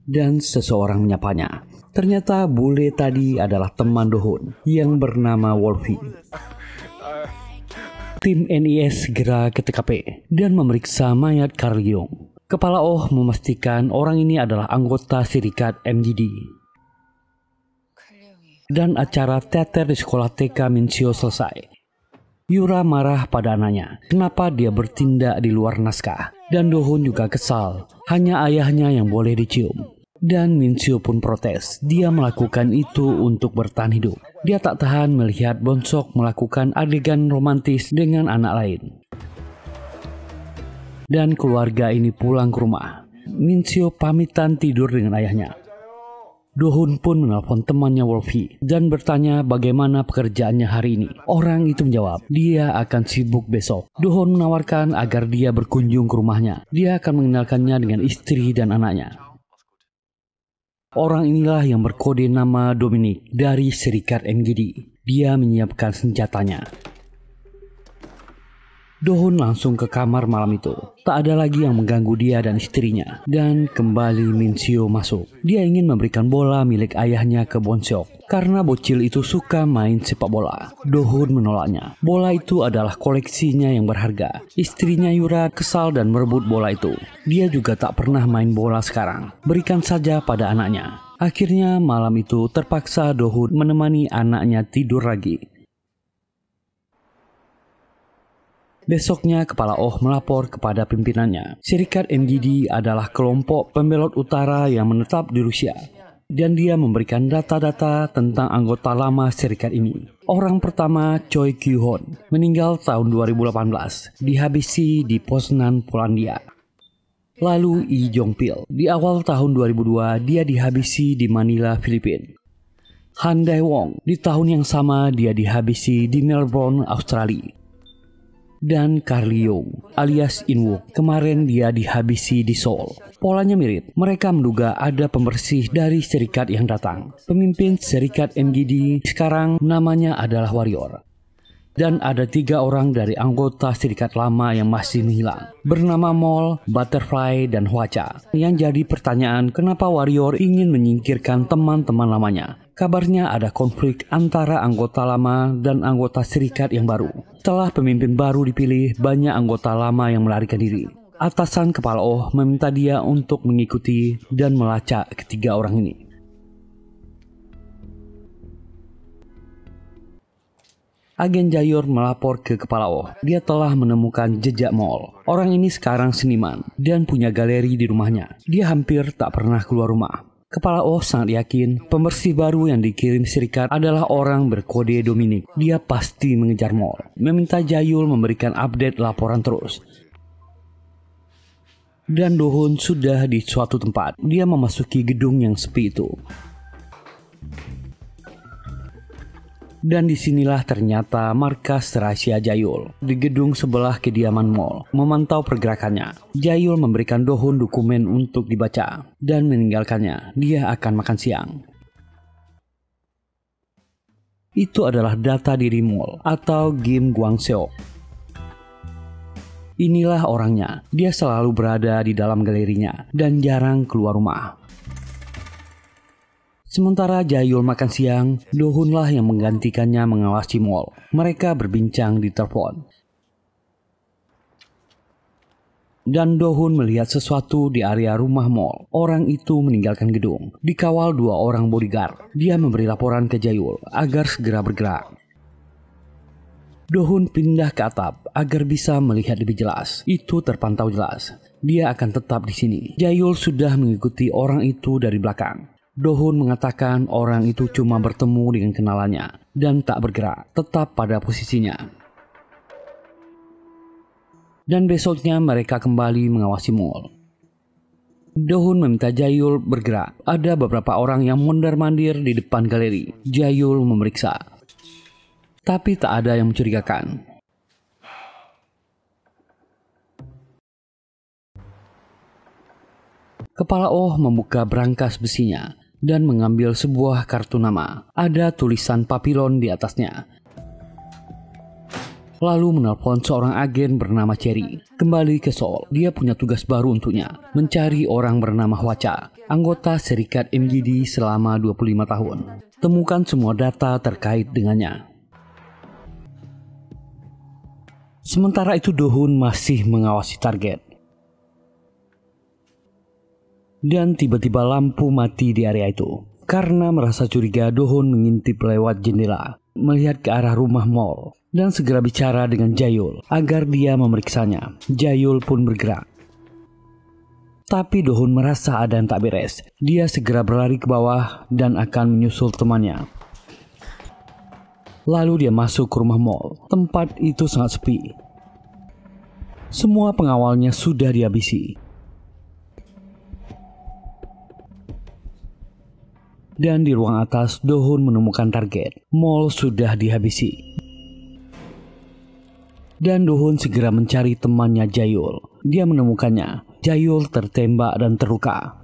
Dan seseorang menyapanya. Ternyata bule tadi adalah teman Dohun yang bernama Wolfie. Tim NIS segera ke TKP dan memeriksa mayat Carlyung. Kepala Oh memastikan orang ini adalah anggota Serikat MGD. Dan acara teater di sekolah TK Minseo selesai. Yura marah pada anaknya. Kenapa dia bertindak di luar naskah? Dan Dohun juga kesal. Hanya ayahnya yang boleh dicium. Dan Min Seo pun protes. Dia melakukan itu untuk bertahan hidup. Dia tak tahan melihat Bonsok melakukan adegan romantis dengan anak lain. Dan keluarga ini pulang ke rumah. Min Seo pamitan tidur dengan ayahnya. Do-hun pun menelpon temannya Wolfie dan bertanya bagaimana pekerjaannya hari ini. Orang itu menjawab, dia akan sibuk besok. Do-hun menawarkan agar dia berkunjung ke rumahnya. Dia akan mengenalkannya dengan istri dan anaknya. Orang inilah yang berkode nama Dominic dari Serikat MGD. Dia menyiapkan senjatanya. Do-hun langsung ke kamar malam itu. Tak ada lagi yang mengganggu dia dan istrinya. Dan kembali Min Seo masuk. Dia ingin memberikan bola milik ayahnya ke Bonsok karena bocil itu suka main sepak bola. Do-hun menolaknya. Bola itu adalah koleksinya yang berharga. Istrinya Yura kesal dan merebut bola itu. Dia juga tak pernah main bola sekarang. Berikan saja pada anaknya. Akhirnya malam itu terpaksa Do-hun menemani anaknya tidur lagi. Besoknya Kepala Oh melapor kepada pimpinannya. Serikat MGD adalah kelompok pembelot utara yang menetap di Rusia. Dan dia memberikan data-data tentang anggota lama serikat ini. Orang pertama, Choi Kyu-hon, meninggal tahun 2018, dihabisi di Poznan, Polandia. Lalu Lee Jong-pil, di awal tahun 2002 dia dihabisi di Manila, Filipina. Han Dae-won, di tahun yang sama dia dihabisi di Melbourne, Australia. Dan Carly Young alias In-wook, kemarin dia dihabisi di Seoul. Polanya mirip, mereka menduga ada pembersih dari serikat yang datang. Pemimpin serikat MGD sekarang namanya adalah Warrior. Dan ada 3 orang dari anggota serikat lama yang masih menghilang, bernama Mol, Butterfly, dan Hwacha. Yang jadi pertanyaan, kenapa Warrior ingin menyingkirkan teman-teman lamanya? Kabarnya ada konflik antara anggota lama dan anggota serikat yang baru. Setelah pemimpin baru dipilih, banyak anggota lama yang melarikan diri. Atasan Kepala Oh meminta dia untuk mengikuti dan melacak ketiga orang ini. Agen Jaeyor melapor ke Kepala Oh. Dia telah menemukan jejak Mol. Orang ini sekarang seniman dan punya galeri di rumahnya. Dia hampir tak pernah keluar rumah. Kepala Oh sangat yakin pembersih baru yang dikirim serikat adalah orang berkode Dominic. Dia pasti mengejar Mol. Meminta Jaeyor memberikan update laporan terus. Dan Do-hun sudah di suatu tempat. Dia memasuki gedung yang sepi itu. Dan disinilah ternyata markas rahasia Jaeyor di gedung sebelah kediaman Mol. Memantau pergerakannya, Jaeyor memberikan Do-hun dokumen untuk dibaca dan meninggalkannya. Dia akan makan siang. Itu adalah data diri Mol atau Kim Kwang-seok. Inilah orangnya. Dia selalu berada di dalam galerinya dan jarang keluar rumah. Sementara Jaeyor makan siang, Do-hun lah yang menggantikannya mengawasi Mol. Mereka berbincang di telepon. Dan Do-hun melihat sesuatu di area rumah Mol. Orang itu meninggalkan gedung, dikawal 2 orang bodyguard. Dia memberi laporan ke Jaeyor agar segera bergerak. Do-hun pindah ke atap agar bisa melihat lebih jelas. Itu terpantau jelas. Dia akan tetap di sini. Jaeyor sudah mengikuti orang itu dari belakang. Do-hun mengatakan orang itu cuma bertemu dengan kenalannya dan tak bergerak, tetap pada posisinya. Dan besoknya mereka kembali mengawasi Mol. Do-hun meminta Jaeyor bergerak. Ada beberapa orang yang mondar-mandir di depan galeri. Jaeyor memeriksa, tapi tak ada yang mencurigakan. Kepala Oh membuka brankas besinya dan mengambil sebuah kartu nama. Ada tulisan papilon di atasnya. Lalu menelpon seorang agen bernama Cherry. Kembali ke Seoul, dia punya tugas baru untuknya. Mencari orang bernama Hwacha, anggota serikat MGD selama 25 tahun. Temukan semua data terkait dengannya. Sementara itu Do-hun masih mengawasi target. Dan tiba-tiba lampu mati di area itu. Karena merasa curiga, Do-hun mengintip lewat jendela, melihat ke arah rumah Mol, dan segera bicara dengan Jaeyor agar dia memeriksanya. Jaeyor pun bergerak. Tapi Dohun merasa ada yang tak beres. Dia segera berlari ke bawah dan akan menyusul temannya. Lalu dia masuk ke rumah mall. Tempat itu sangat sepi. Semua pengawalnya sudah dihabisi. Dan di ruang atas, Dohun menemukan target. Mall sudah dihabisi. Dan Dohun segera mencari temannya Jayul. Dia menemukannya. Jayul tertembak dan terluka.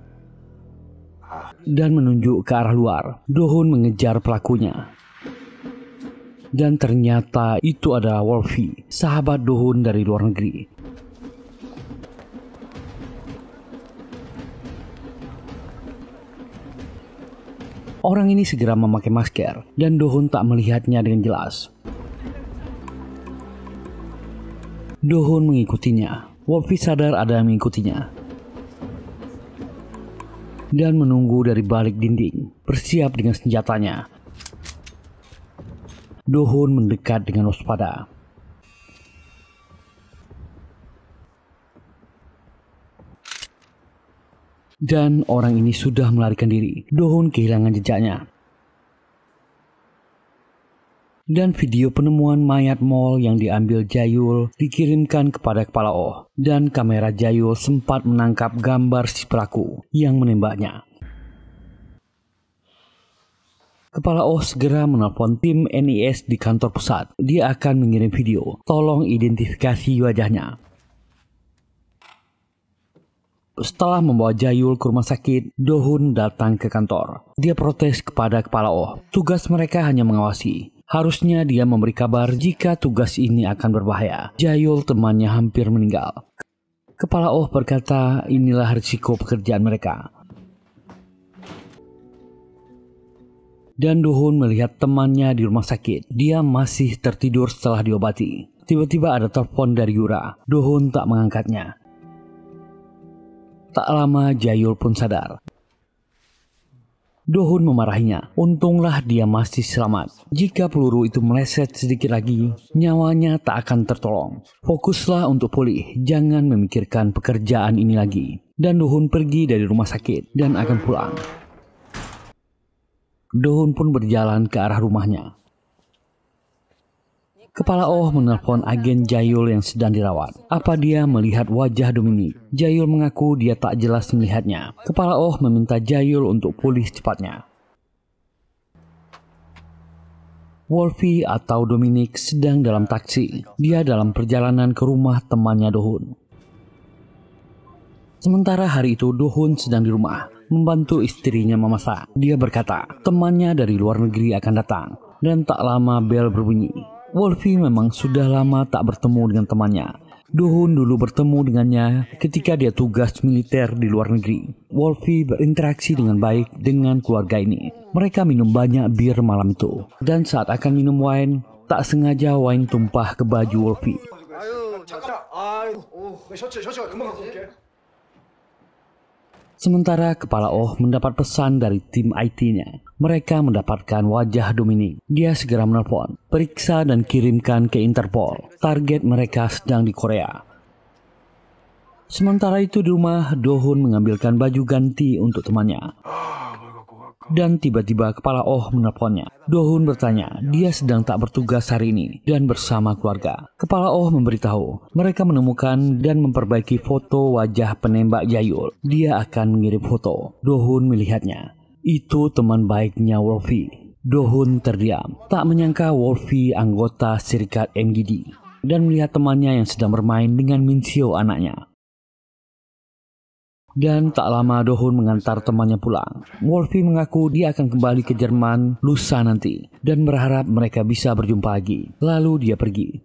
Dan menunjuk ke arah luar. Dohun mengejar pelakunya. Dan ternyata itu adalah Wolfie, sahabat Dohun dari luar negeri. Orang ini segera memakai masker dan Dohun tak melihatnya dengan jelas. Dohun mengikutinya. Wolfie sadar ada yang mengikutinya dan menunggu dari balik dinding, bersiap dengan senjatanya. Dohun mendekat dengan waspada. Dan orang ini sudah melarikan diri. Dohun kehilangan jejaknya. Dan video penemuan mayat mall yang diambil Jayul dikirimkan kepada Kepala Oh. Dan kamera Jayul sempat menangkap gambar si pelaku yang menembaknya. Kepala Oh segera menelpon tim NIS di kantor pusat. Dia akan mengirim video. Tolong identifikasi wajahnya. Setelah membawa Jayul ke rumah sakit, Dohun datang ke kantor. Dia protes kepada Kepala Oh. Tugas mereka hanya mengawasi. Harusnya dia memberi kabar jika tugas ini akan berbahaya. Jayul temannya hampir meninggal. Kepala Oh berkata inilah risiko pekerjaan mereka. Dan Dohun melihat temannya di rumah sakit. Dia masih tertidur setelah diobati. Tiba-tiba ada telepon dari Yura. Dohun tak mengangkatnya. Tak lama Jayul pun sadar. Dohun memarahinya. Untunglah dia masih selamat. Jika peluru itu meleset sedikit lagi, nyawanya tak akan tertolong. Fokuslah untuk pulih. Jangan memikirkan pekerjaan ini lagi. Dan Dohun pergi dari rumah sakit dan akan pulang. Dohun pun berjalan ke arah rumahnya. Kepala Oh menelpon agen Jayul yang sedang dirawat. Apa dia melihat wajah Dominic? Jayul mengaku dia tak jelas melihatnya. Kepala Oh meminta Jayul untuk pulih cepatnya. Wolfie atau Dominic sedang dalam taksi. Dia dalam perjalanan ke rumah temannya Dohun. Sementara hari itu Dohun sedang di rumah, membantu istrinya memasak. Dia berkata, temannya dari luar negeri akan datang. Dan tak lama bel berbunyi. Wolfie memang sudah lama tak bertemu dengan temannya. Dohun dulu bertemu dengannya ketika dia tugas militer di luar negeri. Wolfie berinteraksi dengan baik dengan keluarga ini. Mereka minum banyak bir malam itu. Dan saat akan minum wine, tak sengaja wine tumpah ke baju Wolfie. Sementara Kepala Oh mendapat pesan dari tim IT-nya. Mereka mendapatkan wajah Dominic. Dia segera menelpon, periksa dan kirimkan ke Interpol. Target mereka sedang di Korea. Sementara itu di rumah, Dohun mengambilkan baju ganti untuk temannya. Dan tiba-tiba Kepala Oh menelponnya. Dohun bertanya, dia sedang tak bertugas hari ini dan bersama keluarga. Kepala Oh memberitahu, mereka menemukan dan memperbaiki foto wajah penembak Jayul. Dia akan mengirim foto. Dohun melihatnya. Itu teman baiknya Wolfie. Dohun terdiam. Tak menyangka Wolfie anggota Serikat MGD. Dan melihat temannya yang sedang bermain dengan Mincio anaknya. Dan tak lama Dohun mengantar temannya pulang. Wolfie mengaku dia akan kembali ke Jerman lusa nanti dan berharap mereka bisa berjumpa lagi. Lalu dia pergi.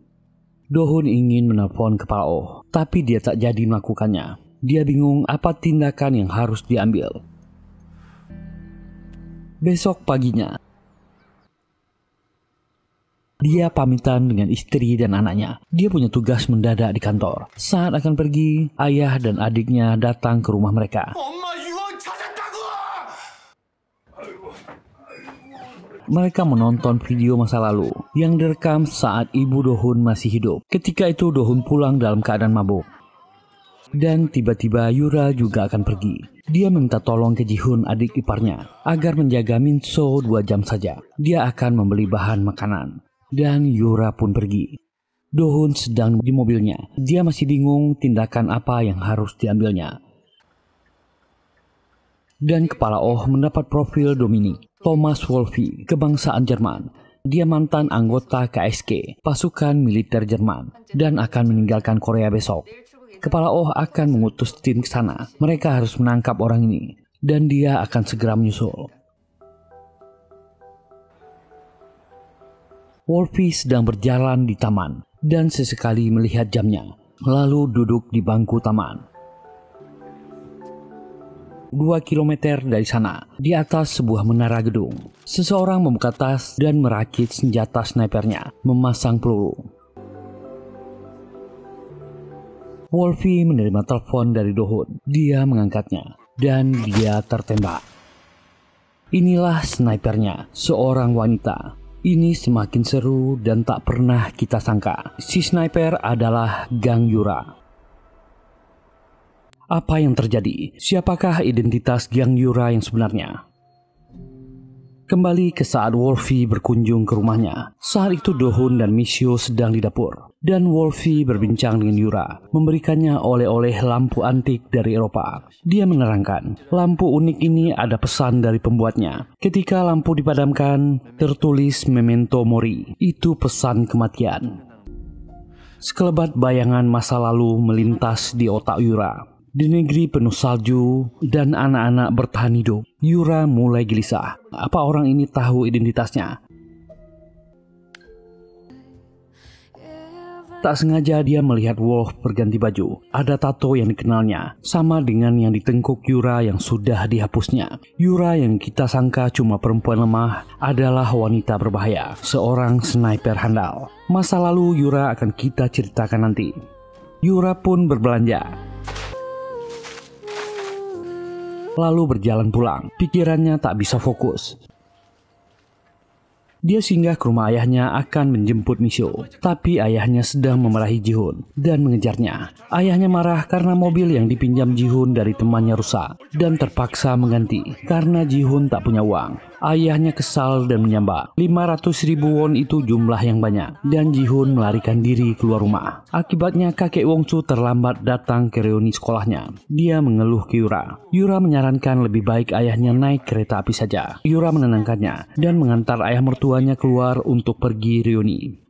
Dohun ingin menelpon Kepala Oh, tapi dia tak jadi melakukannya. Dia bingung apa tindakan yang harus diambil. Besok paginya, dia pamitan dengan istri dan anaknya. Dia punya tugas mendadak di kantor. Saat akan pergi, ayah dan adiknya datang ke rumah mereka. Mereka menonton video masa lalu yang direkam saat ibu Dohun masih hidup. Ketika itu Dohun pulang dalam keadaan mabuk. Dan tiba-tiba Yura juga akan pergi. Dia meminta tolong ke Ji-hoon, adik iparnya, agar menjaga Min-so 2 jam saja. Dia akan membeli bahan makanan. Dan Yura pun pergi. Do-hoon sedang di mobilnya. Dia masih bingung tindakan apa yang harus diambilnya. Dan kepala Oh mendapat profil Dominic, Thomas Wolfe, kebangsaan Jerman. Dia mantan anggota KSK, pasukan militer Jerman, dan akan meninggalkan Korea besok. Kepala Oh akan mengutus tim ke sana. Mereka harus menangkap orang ini, dan dia akan segera menyusul. Wolfe sedang berjalan di taman, dan sesekali melihat jamnya, lalu duduk di bangku taman. 2 kilometer dari sana, di atas sebuah menara gedung, seseorang membuka tas dan merakit senjata snipernya, memasang peluru. Wolfe menerima telepon dari Do-hoon. Dia mengangkatnya, dan dia tertembak. Inilah snipernya, seorang wanita. Ini semakin seru dan tak pernah kita sangka. Si sniper adalah Gang Yura. Apa yang terjadi? Siapakah identitas Gang Yura yang sebenarnya? Kembali ke saat Wolfe berkunjung ke rumahnya. Saat itu Do-hoon dan Misio sedang di dapur. Dan Wolfe berbincang dengan Yura, memberikannya oleh-oleh lampu antik dari Eropa. Dia menerangkan, lampu unik ini ada pesan dari pembuatnya. Ketika lampu dipadamkan, tertulis Memento Mori. Itu pesan kematian. Sekelebat bayangan masa lalu melintas di otak Yura. Di negeri penuh salju dan anak-anak bertahan hidup, Yura mulai gelisah. Apa orang ini tahu identitasnya? Tak sengaja dia melihat Wolf berganti baju. Ada tato yang dikenalnya, sama dengan yang di tengkuk Yura yang sudah dihapusnya. Yura yang kita sangka cuma perempuan lemah adalah wanita berbahaya, seorang sniper handal. Masa lalu Yura akan kita ceritakan nanti. Yura pun berbelanja, lalu berjalan pulang. Pikirannya tak bisa fokus. Dia singgah ke rumah ayahnya akan menjemput Misio, tapi ayahnya sedang memarahi Ji-hoon dan mengejarnya. Ayahnya marah karena mobil yang dipinjam Ji-hoon dari temannya rusak dan terpaksa mengganti karena Ji-hoon tak punya uang. Ayahnya kesal dan menyambar. 500.000 won itu jumlah yang banyak, dan Ji-hoon melarikan diri keluar rumah. Akibatnya kakek Wong-soo terlambat datang ke reuni sekolahnya. Dia mengeluh ke Yura. Yura menyarankan lebih baik ayahnya naik kereta api saja. Yura menenangkannya dan mengantar ayah mertuanya keluar untuk pergi reuni.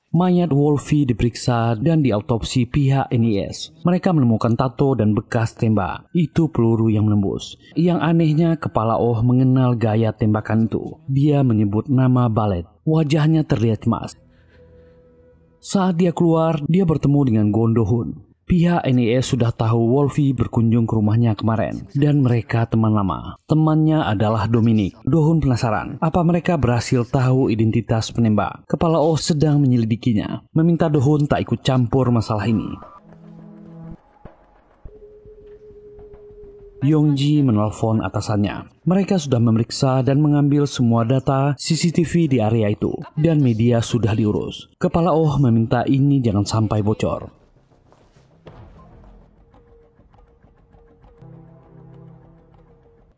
Mayat Wolfe diperiksa dan diautopsi pihak NIS. Mereka menemukan tato dan bekas tembak. Itu peluru yang menembus. Yang anehnya, kepala Oh mengenal gaya tembakan itu. Dia menyebut nama Ballet. Wajahnya terlihat cemas. Saat dia keluar, dia bertemu dengan Gon Do-hoon. Pihak NIS sudah tahu Wolfe berkunjung ke rumahnya kemarin, dan mereka teman lama. Temannya adalah Dominic. Do-hoon penasaran, apa mereka berhasil tahu identitas penembak. Kepala Oh sedang menyelidikinya, meminta Do-hoon tak ikut campur masalah ini. Yong-ji menelpon atasannya. Mereka sudah memeriksa dan mengambil semua data CCTV di area itu, dan media sudah diurus. Kepala Oh meminta ini jangan sampai bocor.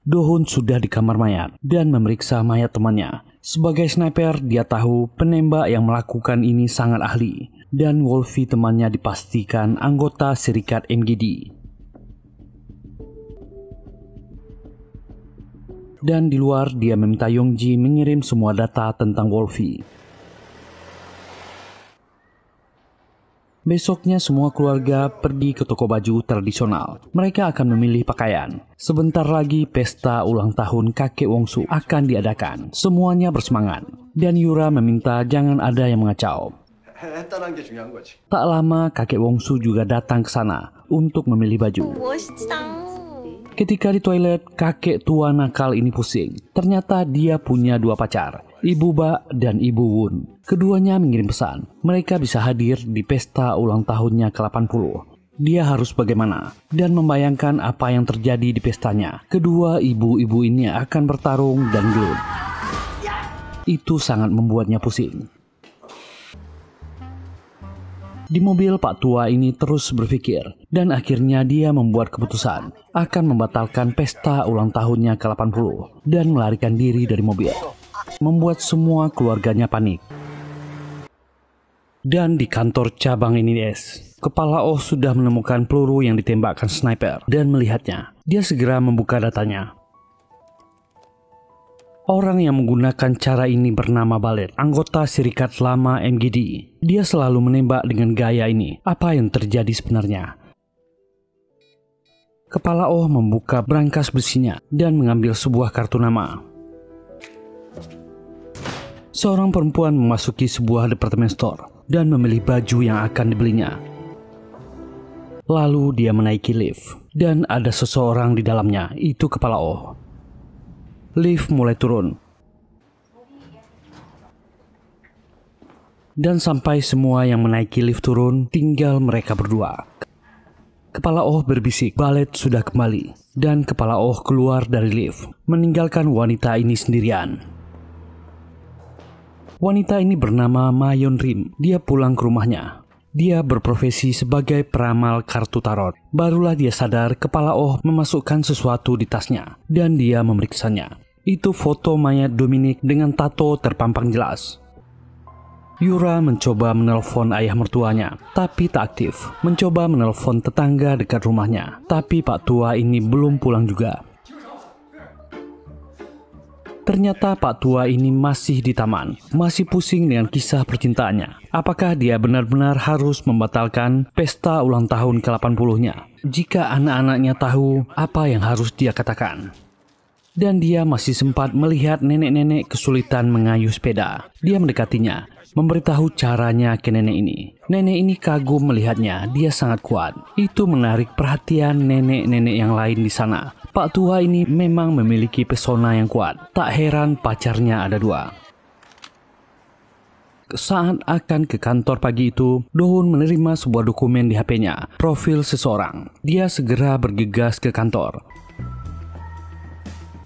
Do-hoon sudah di kamar mayat dan memeriksa mayat temannya. Sebagai sniper, dia tahu penembak yang melakukan ini sangat ahli, dan Wolfe temannya dipastikan anggota serikat MGD. Dan di luar, dia meminta Yong-ji mengirim semua data tentang Wolfe. Besoknya semua keluarga pergi ke toko baju tradisional. Mereka akan memilih pakaian. Sebentar lagi pesta ulang tahun kakek Wong-soo akan diadakan. Semuanya bersemangat. Dan Yura meminta jangan ada yang mengacau. Tak lama kakek Wong-soo juga datang ke sana untuk memilih baju. Ketika di toilet, kakek tua nakal ini pusing. Ternyata dia punya 2 pacar, Ibu Ba dan Ibu Wun. Keduanya mengirim pesan, mereka bisa hadir di pesta ulang tahunnya ke-80. Dia harus bagaimana, dan membayangkan apa yang terjadi di pestanya. Kedua ibu-ibu ini akan bertarung dan gelut. Itu sangat membuatnya pusing. Di mobil, Pak tua ini terus berpikir dan akhirnya dia membuat keputusan akan membatalkan pesta ulang tahunnya ke-80 dan melarikan diri dari mobil, membuat semua keluarganya panik. Dan di kantor cabang ini, Kepala Oh sudah menemukan peluru yang ditembakkan sniper dan melihatnya. Dia segera membuka datanya. Orang yang menggunakan cara ini bernama Ballet, anggota Serikat Lama MGD. Dia selalu menembak dengan gaya ini. Apa yang terjadi sebenarnya? Kepala Oh membuka brankas besinya dan mengambil sebuah kartu nama. Seorang perempuan memasuki sebuah departemen store dan memilih baju yang akan dibelinya. Lalu dia menaiki lift dan ada seseorang di dalamnya, itu Kepala Oh. Lift mulai turun. Dan sampai semua yang menaiki lift turun, tinggal mereka berdua. Kepala Oh berbisik, Ballet sudah kembali. Dan Kepala Oh keluar dari lift, meninggalkan wanita ini sendirian. Wanita ini bernama Mayon Rim. Dia pulang ke rumahnya. Dia berprofesi sebagai peramal kartu tarot. Barulah dia sadar Kepala Oh memasukkan sesuatu di tasnya dan dia memeriksanya. Itu foto mayat Dominic dengan tato terpampang jelas. Yura mencoba menelpon ayah mertuanya, tapi tak aktif. Mencoba menelpon tetangga dekat rumahnya, tapi Pak tua ini belum pulang juga. Ternyata Pak tua ini masih di taman, masih pusing dengan kisah percintaannya. Apakah dia benar-benar harus membatalkan pesta ulang tahun ke-80-nya? Jika anak-anaknya tahu apa yang harus dia katakan. Dan dia masih sempat melihat nenek-nenek kesulitan mengayuh sepeda. Dia mendekatinya, memberitahu caranya ke nenek ini. Nenek ini kagum melihatnya, dia sangat kuat. Itu menarik perhatian nenek-nenek yang lain di sana. Pak tua ini memang memiliki pesona yang kuat. Tak heran pacarnya ada 2. Saat akan ke kantor pagi itu, Dohun menerima sebuah dokumen di HP-nya, profil seseorang. Dia segera bergegas ke kantor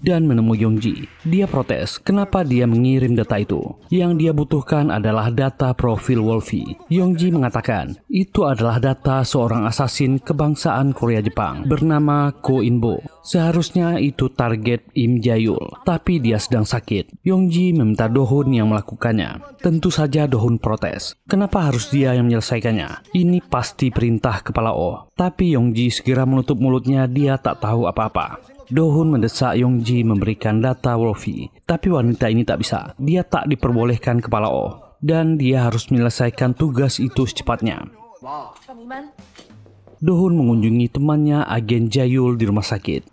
dan menemui Yongji. Dia protes kenapa dia mengirim data itu. Yang dia butuhkan adalah data profil Wolfie. Yongji mengatakan itu adalah data seorang asasin kebangsaan Korea Jepang bernama Ko In-bo. Seharusnya itu target Im Jae-yul, tapi dia sedang sakit. Yongji meminta Dohun yang melakukannya. Tentu saja Dohun protes. Kenapa harus dia yang menyelesaikannya? Ini pasti perintah Kepala Oh. Tapi Yongji segera menutup mulutnya, dia tak tahu apa-apa. Dohun mendesak Yongji memberikan data Wolfie, tapi wanita ini tak bisa. Dia tak diperbolehkan Kepala Oh, dan dia harus menyelesaikan tugas itu secepatnya. Dohun mengunjungi temannya agen Jae-yul di rumah sakit.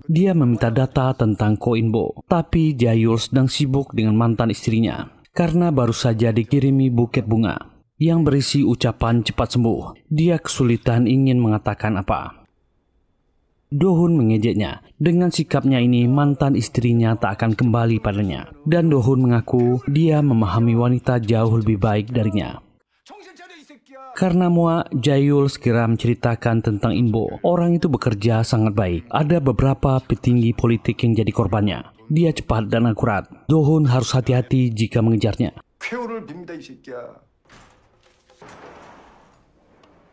Dia meminta data tentang Ko In-bo, tapi Jae-yul sedang sibuk dengan mantan istrinya karena baru saja dikirimi buket bunga yang berisi ucapan cepat sembuh. Dia kesulitan ingin mengatakan apa. Dohun mengejeknya. Dengan sikapnya ini, mantan istrinya tak akan kembali padanya. Dan Dohun mengaku dia memahami wanita jauh lebih baik darinya. Karena muak, Jae-yul segera menceritakan tentang In-bo. Orang itu bekerja sangat baik. Ada beberapa petinggi politik yang jadi korbannya. Dia cepat dan akurat. Dohun harus hati-hati jika mengejarnya.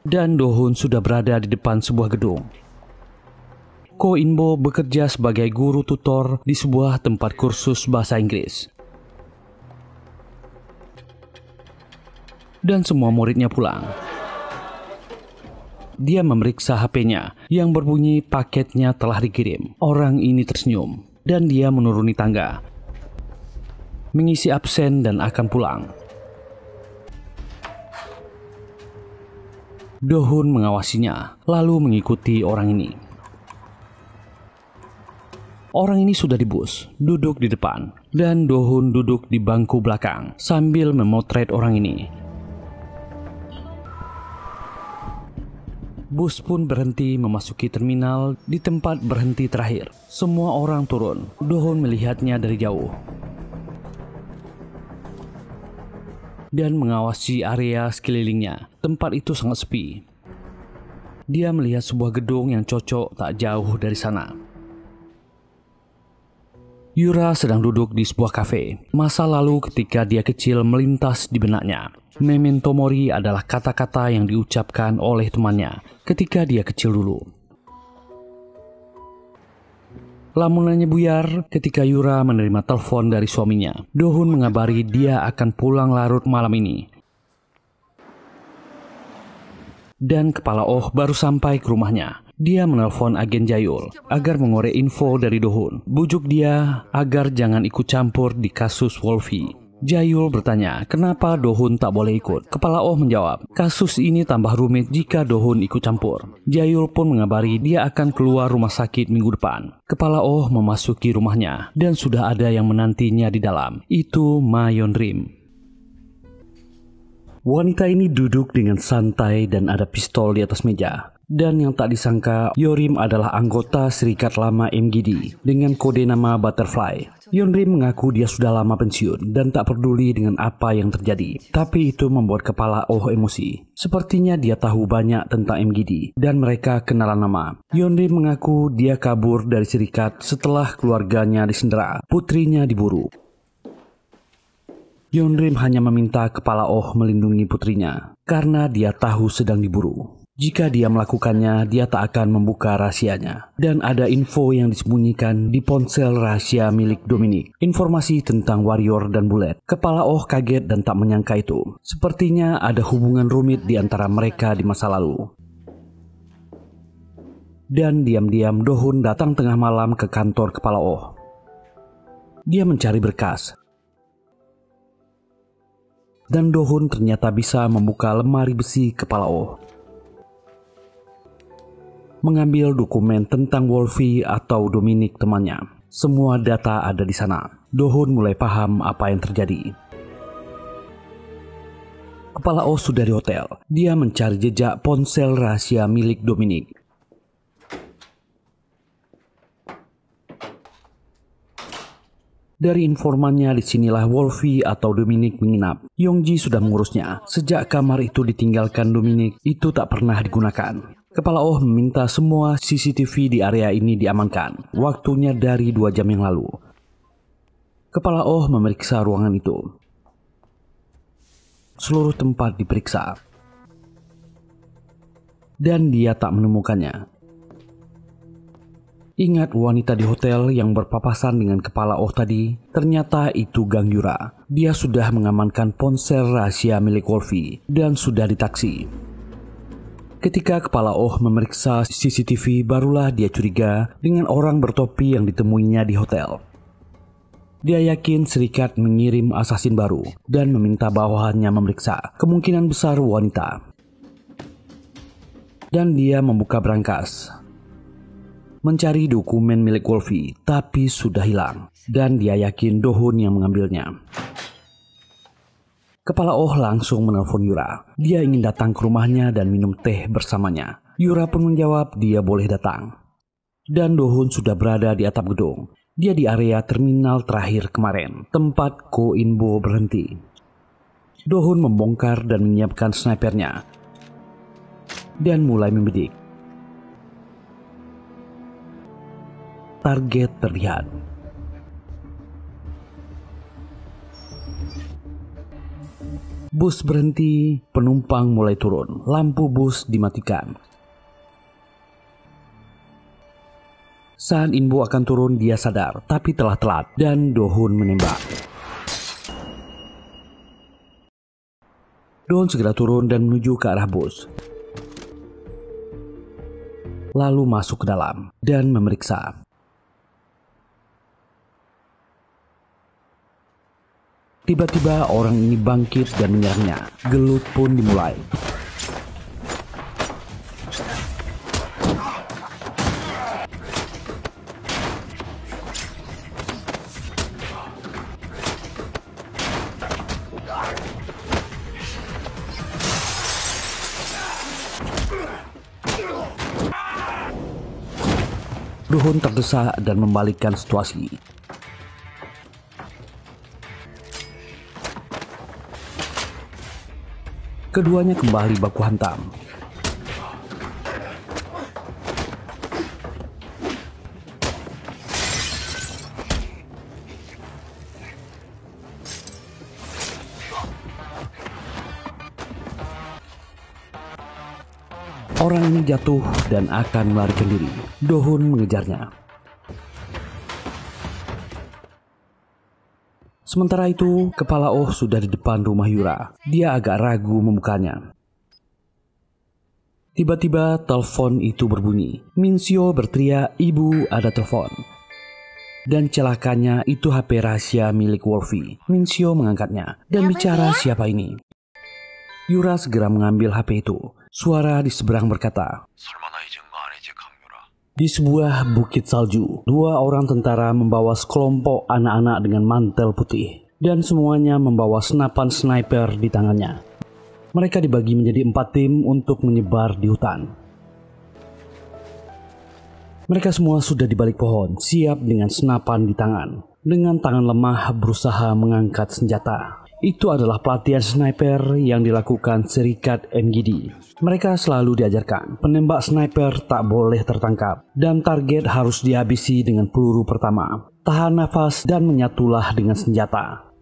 Dan Dohun sudah berada di depan sebuah gedung. Ko In-bo bekerja sebagai guru tutor di sebuah tempat kursus bahasa Inggris. Dan semua muridnya pulang. Dia memeriksa HP-nya yang berbunyi paketnya telah dikirim. Orang ini tersenyum dan dia menuruni tangga, mengisi absen dan akan pulang. Dohun mengawasinya lalu mengikuti orang ini. Orang ini sudah di bus, duduk di depan, dan Dohun duduk di bangku belakang sambil memotret orang ini. Bus pun berhenti memasuki terminal di tempat berhenti terakhir. Semua orang turun. Dohun melihatnya dari jauh dan mengawasi area sekelilingnya. Tempat itu sangat sepi. Dia melihat sebuah gedung yang cocok tak jauh dari sana. Yura sedang duduk di sebuah kafe. Masa lalu ketika dia kecil melintas di benaknya. Memento mori adalah kata-kata yang diucapkan oleh temannya ketika dia kecil dulu. Lamunannya buyar ketika Yura menerima telepon dari suaminya. Do-hun mengabari dia akan pulang larut malam ini. Dan kepala Oh baru sampai ke rumahnya. Dia menelpon agen Jayul agar mengorek info dari Do-hun. Bujuk dia agar jangan ikut campur di kasus Wolfie. Jayul bertanya, kenapa Do-hun tak boleh ikut? Kepala Oh menjawab, kasus ini tambah rumit jika Do-hun ikut campur. Jayul pun mengabari dia akan keluar rumah sakit minggu depan. Kepala Oh memasuki rumahnya dan sudah ada yang menantinya di dalam. Itu Ma Yeonrim. Wanita ini duduk dengan santai dan ada pistol di atas meja. Dan yang tak disangka, Yeonrim adalah anggota serikat lama MGD dengan kode nama Butterfly. Yeonrim mengaku dia sudah lama pensiun dan tak peduli dengan apa yang terjadi. Tapi itu membuat kepala Oh emosi. Sepertinya dia tahu banyak tentang MGD dan mereka kenalan lama. Yeonrim mengaku dia kabur dari serikat setelah keluarganya disendera, putrinya diburu. Yeonrim hanya meminta kepala Oh melindungi putrinya karena dia tahu sedang diburu. Jika dia melakukannya, dia tak akan membuka rahasianya. Dan ada info yang disembunyikan di ponsel rahasia milik Dominic. Informasi tentang Warrior dan Bullet. Kepala Oh kaget dan tak menyangka itu. Sepertinya ada hubungan rumit di antara mereka di masa lalu. Dan diam-diam Do-hun datang tengah malam ke kantor kepala Oh. Dia mencari berkas. Dan Do-hun ternyata bisa membuka lemari besi kepala Oh. Mengambil dokumen tentang Wolfie atau Dominic temannya. Semua data ada di sana. Do-hun mulai paham apa yang terjadi. Kepala Oh sudah di hotel. Dia mencari jejak ponsel rahasia milik Dominic. Dari informannya disinilah Wolfie atau Dominic menginap. Yongji sudah mengurusnya. Sejak kamar itu ditinggalkan Dominic, itu tak pernah digunakan. Kepala Oh meminta semua CCTV di area ini diamankan. Waktunya dari 2 jam yang lalu. Kepala Oh memeriksa ruangan itu. Seluruh tempat diperiksa. Dan dia tak menemukannya. Ingat wanita di hotel yang berpapasan dengan kepala Oh tadi? Ternyata itu Gang Yura. Dia sudah mengamankan ponsel rahasia milik Wolfie dan sudah ditaksi. Ketika kepala Oh memeriksa CCTV, barulah dia curiga dengan orang bertopi yang ditemuinya di hotel. Dia yakin serikat mengirim asasin baru dan meminta bawahannya memeriksa. Kemungkinan besar wanita. Dan dia membuka brankas. Mencari dokumen milik Wolfie, tapi sudah hilang. Dan dia yakin Do-hun yang mengambilnya. Kepala Oh langsung menelpon Yura. Dia ingin datang ke rumahnya dan minum teh bersamanya. Yura pun menjawab dia boleh datang. Dan Do-hun sudah berada di atap gedung. Dia di area terminal terakhir kemarin, tempat Ko In-bo berhenti. Do-hun membongkar dan menyiapkan snipernya. Dan mulai membidik. Target terlihat. Bus berhenti, penumpang mulai turun, lampu bus dimatikan. Saat In-bo akan turun, dia sadar, tapi telah telat, dan Do-hun menembak. Do-hun segera turun dan menuju ke arah bus. Lalu masuk ke dalam, dan memeriksa. Tiba-tiba orang ini bangkit dan menyerangnya. Gelut pun dimulai. Do-hun terdesak dan membalikkan situasi. Keduanya kembali baku hantam. Orang ini jatuh dan akan melarikan diri. Do-hun mengejarnya. Sementara itu, kepala Oh sudah di depan rumah Yura. Dia agak ragu membukanya. Tiba-tiba telepon itu berbunyi. Min-seo berteriak, "Ibu, ada telepon." Dan celakanya itu HP rahasia milik Wolfie. Min-seo mengangkatnya dan bicara, "Siapa ini?" Yura segera mengambil HP itu. Suara di seberang berkata, "Di sebuah bukit salju, 2 orang tentara membawa sekelompok anak-anak dengan mantel putih. Dan semuanya membawa senapan sniper di tangannya. Mereka dibagi menjadi 4 tim untuk menyebar di hutan. Mereka semua sudah di balik pohon, siap dengan senapan di tangan. Dengan tangan lemah berusaha mengangkat senjata. Itu adalah pelatihan sniper yang dilakukan Serikat MGD. Mereka selalu diajarkan, penembak sniper tak boleh tertangkap. Dan target harus dihabisi dengan peluru pertama. Tahan nafas dan menyatulah dengan senjata."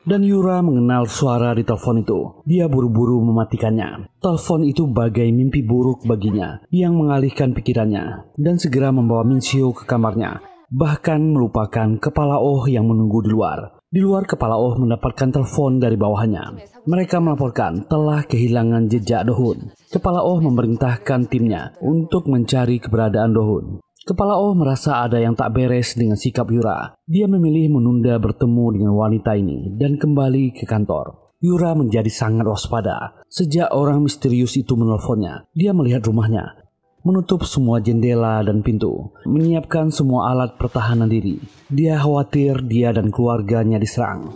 Dan Yura mengenal suara di telepon itu. Dia buru-buru mematikannya. Telepon itu bagai mimpi buruk baginya yang mengalihkan pikirannya dan segera membawa Min-seo ke kamarnya. Bahkan melupakan kepala Oh yang menunggu di luar. Di luar, kepala Oh mendapatkan telepon dari bawahannya. Mereka melaporkan telah kehilangan jejak Do-hun. Kepala Oh memerintahkan timnya untuk mencari keberadaan Do-hun. Kepala Oh merasa ada yang tak beres dengan sikap Yura. Dia memilih menunda bertemu dengan wanita ini dan kembali ke kantor. Yura menjadi sangat waspada. Sejak orang misterius itu menelponnya, dia melihat rumahnya, menutup semua jendela dan pintu, menyiapkan semua alat pertahanan diri. Dia khawatir dia dan keluarganya diserang.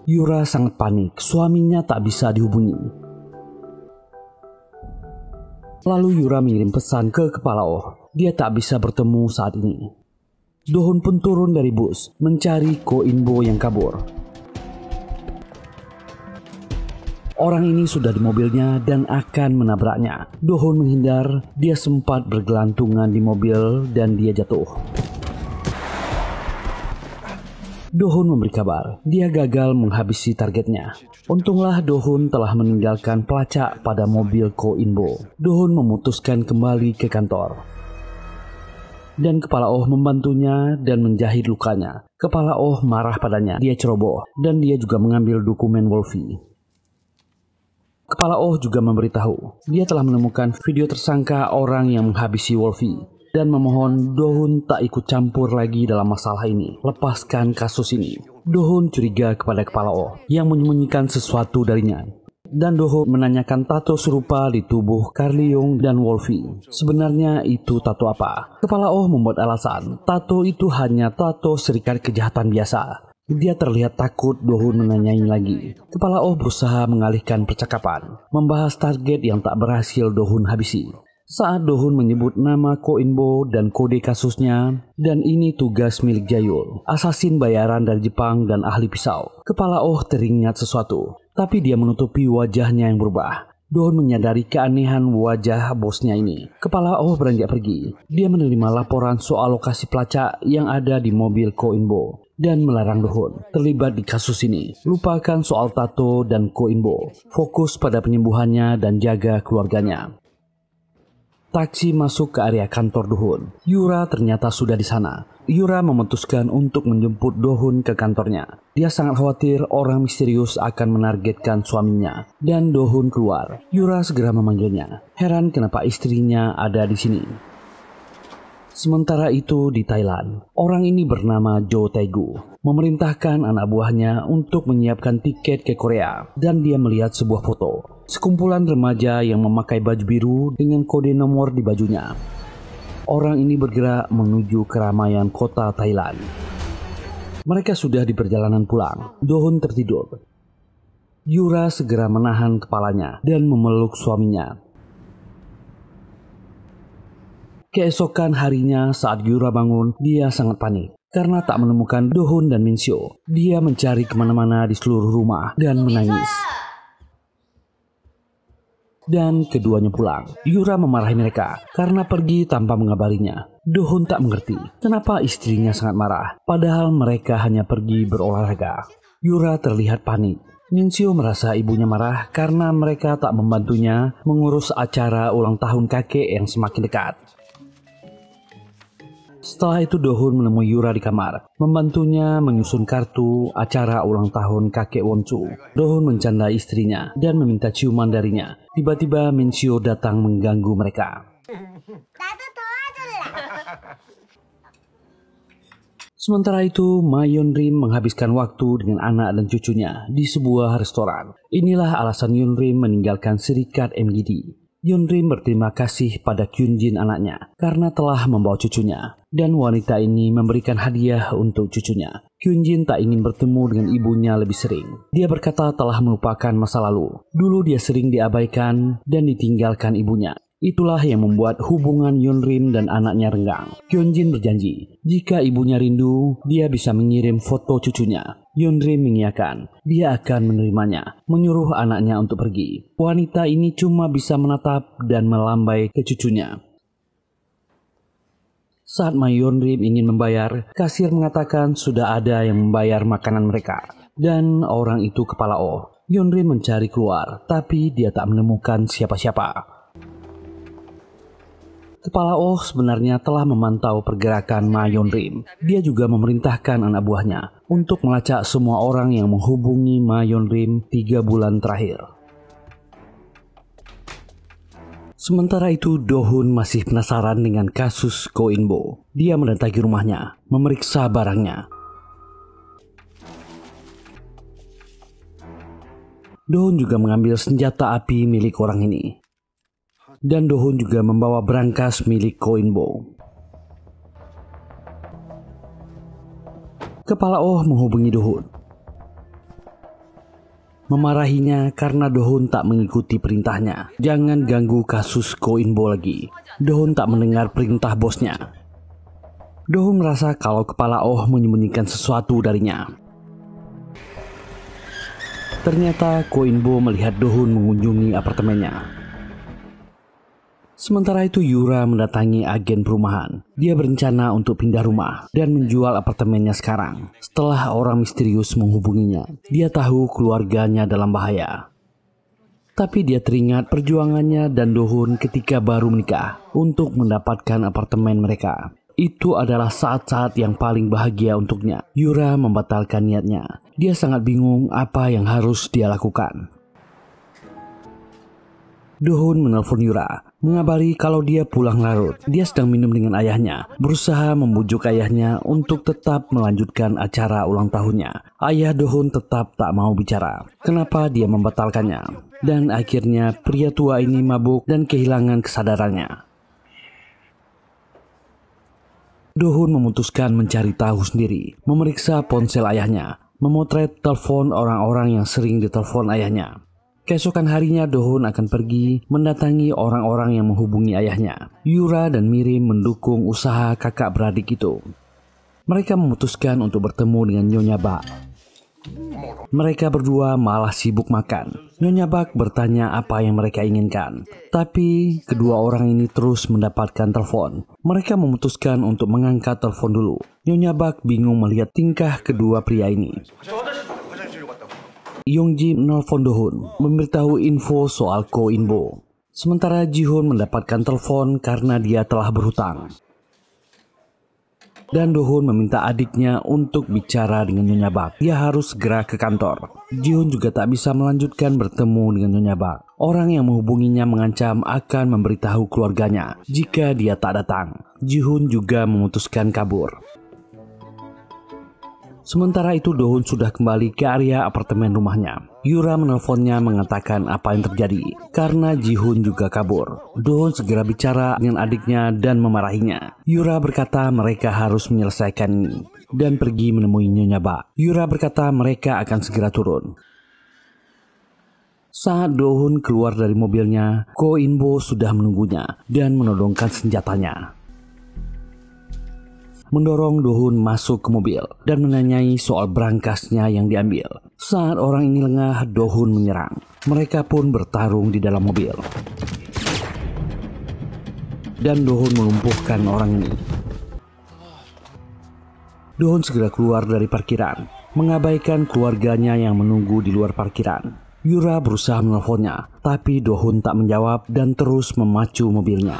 Yura sangat panik, suaminya tak bisa dihubungi. Lalu Yura mengirim pesan ke kepala Oh. Dia tak bisa bertemu saat ini. Do-hun pun turun dari bus mencari Ko In-bo yang kabur. Orang ini sudah di mobilnya dan akan menabraknya. Do-hun menghindar, dia sempat bergelantungan di mobil dan dia jatuh. Do-hun memberi kabar, dia gagal menghabisi targetnya. Untunglah Do-hun telah meninggalkan pelacak pada mobil Ko In-bo. Do-hun memutuskan kembali ke kantor. Dan kepala Oh membantunya dan menjahit lukanya. Kepala Oh marah padanya, dia ceroboh, dan dia juga mengambil dokumen Wolfie. Kepala Oh juga memberitahu, dia telah menemukan video tersangka orang yang menghabisi Wolfie. Dan memohon Do-hun tak ikut campur lagi dalam masalah ini. Lepaskan kasus ini. Do-hun curiga kepada kepala Oh yang menyembunyikan sesuatu darinya. Dan Do-hun menanyakan tato serupa di tubuh Carl Leung dan Wolfie. Sebenarnya itu tato apa? Kepala Oh membuat alasan, tato itu hanya tato Serikat Kejahatan biasa. Dia terlihat takut Do-hun menanyai lagi. Kepala Oh berusaha mengalihkan percakapan, membahas target yang tak berhasil Do-hun habisi. Saat Do-hun menyebut nama Ko In-bo dan kode kasusnya, dan ini tugas milik Jayul, asasin bayaran dari Jepang dan ahli pisau. Kepala Oh teringat sesuatu, tapi dia menutupi wajahnya yang berubah. Do-hun menyadari keanehan wajah bosnya ini. Kepala Oh beranjak pergi. Dia menerima laporan soal lokasi pelacak yang ada di mobil Ko In-bo dan melarang Do-hun terlibat di kasus ini. Lupakan soal tato dan Ko In-bo. Fokus pada penyembuhannya dan jaga keluarganya. Taksi masuk ke area kantor Do-hun. Yura ternyata sudah di sana. Yura memutuskan untuk menjemput Do-hun ke kantornya. Dia sangat khawatir orang misterius akan menargetkan suaminya. Dan Do-hun keluar. Yura segera memanggilnya. Heran kenapa istrinya ada di sini. Sementara itu di Thailand, orang ini bernama Jo Taegu memerintahkan anak buahnya untuk menyiapkan tiket ke Korea. Dan dia melihat sebuah foto. Sekumpulan remaja yang memakai baju biru dengan kode nomor di bajunya. Orang ini bergerak menuju keramaian kota Thailand. Mereka sudah di perjalanan pulang. Do-hun tertidur. Yura segera menahan kepalanya dan memeluk suaminya. Keesokan harinya saat Yura bangun, dia sangat panik. Karena tak menemukan Do-hun dan Min-seo. Dia mencari kemana-mana di seluruh rumah dan menangis. Dan keduanya pulang. Yura memarahi mereka karena pergi tanpa mengabarinya. Do-hun tak mengerti kenapa istrinya sangat marah, padahal mereka hanya pergi berolahraga. Yura terlihat panik. Min-seo merasa ibunya marah karena mereka tak membantunya mengurus acara ulang tahun kakek yang semakin dekat. Setelah itu Do-hun menemui Yura di kamar, membantunya menyusun kartu acara ulang tahun kakek Won-soo. Do-hun mencanda istrinya dan meminta ciuman darinya. Tiba-tiba Min-seo datang mengganggu mereka. Sementara itu, Ma Yeon-rim menghabiskan waktu dengan anak dan cucunya di sebuah restoran. Inilah alasan Yeon-rim meninggalkan serikat MGD. Yeon-rim berterima kasih pada Kyun-jin anaknya karena telah membawa cucunya. Dan wanita ini memberikan hadiah untuk cucunya. Kyun-jin tak ingin bertemu dengan ibunya lebih sering. Dia berkata telah melupakan masa lalu. Dulu dia sering diabaikan dan ditinggalkan ibunya. Itulah yang membuat hubungan Yeon-rim dan anaknya renggang. Kyun-jin berjanji, jika ibunya rindu, dia bisa mengirim foto cucunya. Yeon-rim mengiyakan, dia akan menerimanya, menyuruh anaknya untuk pergi. Wanita ini cuma bisa menatap dan melambai ke cucunya. Saat Ma Yeon-rim ingin membayar, kasir mengatakan sudah ada yang membayar makanan mereka. Dan orang itu kepala Oh. Yeon-rim mencari keluar, tapi dia tak menemukan siapa-siapa. Kepala Oh sebenarnya telah memantau pergerakan Ma Yeon-rim. Dia juga memerintahkan anak buahnya untuk melacak semua orang yang menghubungi Ma Yeon-rim 3 bulan terakhir. Sementara itu, Do-hun masih penasaran dengan kasus Ko In-bo. Dia mendatangi rumahnya, memeriksa barangnya. Do-hun juga mengambil senjata api milik orang ini. Dan Do-hun juga membawa brankas milik Ko In-bo. Kepala Oh menghubungi Do-hun, memarahinya karena Do-hun tak mengikuti perintahnya. Jangan ganggu kasus Ko In-bo lagi. Do-hun tak mendengar perintah bosnya. Do-hun merasa kalau kepala Oh menyembunyikan sesuatu darinya. Ternyata Ko In-bo melihat Do-hun mengunjungi apartemennya. Sementara itu Yura mendatangi agen perumahan. Dia berencana untuk pindah rumah dan menjual apartemennya sekarang. Setelah orang misterius menghubunginya, dia tahu keluarganya dalam bahaya. Tapi dia teringat perjuangannya dan Do-hun ketika baru menikah untuk mendapatkan apartemen mereka. Itu adalah saat-saat yang paling bahagia untuknya. Yura membatalkan niatnya. Dia sangat bingung apa yang harus dia lakukan. Do-hun menelpon Yura, mengabari kalau dia pulang larut. Dia sedang minum dengan ayahnya, berusaha membujuk ayahnya untuk tetap melanjutkan acara ulang tahunnya. Ayah Do-hun tetap tak mau bicara. Kenapa dia membatalkannya? Dan akhirnya pria tua ini mabuk dan kehilangan kesadarannya. Do-hun memutuskan mencari tahu sendiri, memeriksa ponsel ayahnya, memotret telepon orang-orang yang sering ditelepon ayahnya. Keesokan harinya Do-hun akan pergi mendatangi orang-orang yang menghubungi ayahnya. Yura dan Mirim mendukung usaha kakak beradik itu. Mereka memutuskan untuk bertemu dengan Nyonya Bak. Mereka berdua malah sibuk makan. Nyonya Bak bertanya apa yang mereka inginkan. Tapi kedua orang ini terus mendapatkan telepon. Mereka memutuskan untuk mengangkat telepon dulu. Nyonya Bak bingung melihat tingkah kedua pria ini. Yongji menelpon Do-hun, memberitahu info soal Ko In-bo. Sementara Ji-hoon mendapatkan telepon karena dia telah berhutang. Dan Do-hun meminta adiknya untuk bicara dengan Nyonya Bak. Dia harus segera ke kantor. Ji-hoon juga tak bisa melanjutkan bertemu dengan Nyonya Bak. Orang yang menghubunginya mengancam akan memberitahu keluarganya jika dia tak datang. Ji-hoon juga memutuskan kabur. Sementara itu Do-hun sudah kembali ke area apartemen rumahnya. Yura menelponnya mengatakan apa yang terjadi karena Ji-hoon juga kabur. Do-hun segera bicara dengan adiknya dan memarahinya. Yura berkata mereka harus menyelesaikan ini dan pergi menemui Nyonya Bak. Yura berkata mereka akan segera turun. Saat Do-hun keluar dari mobilnya, Ko In-bo sudah menunggunya dan menodongkan senjatanya. Mendorong Do-hun masuk ke mobil dan menanyai soal brankasnya yang diambil. Saat orang ini lengah, Do-hun menyerang. Mereka pun bertarung di dalam mobil. Dan Do-hun melumpuhkan orang ini. Do-hun segera keluar dari parkiran. mengabaikan keluarganya yang menunggu di luar parkiran. Yura berusaha menelponnya, tapi Do-hun tak menjawab dan terus memacu mobilnya.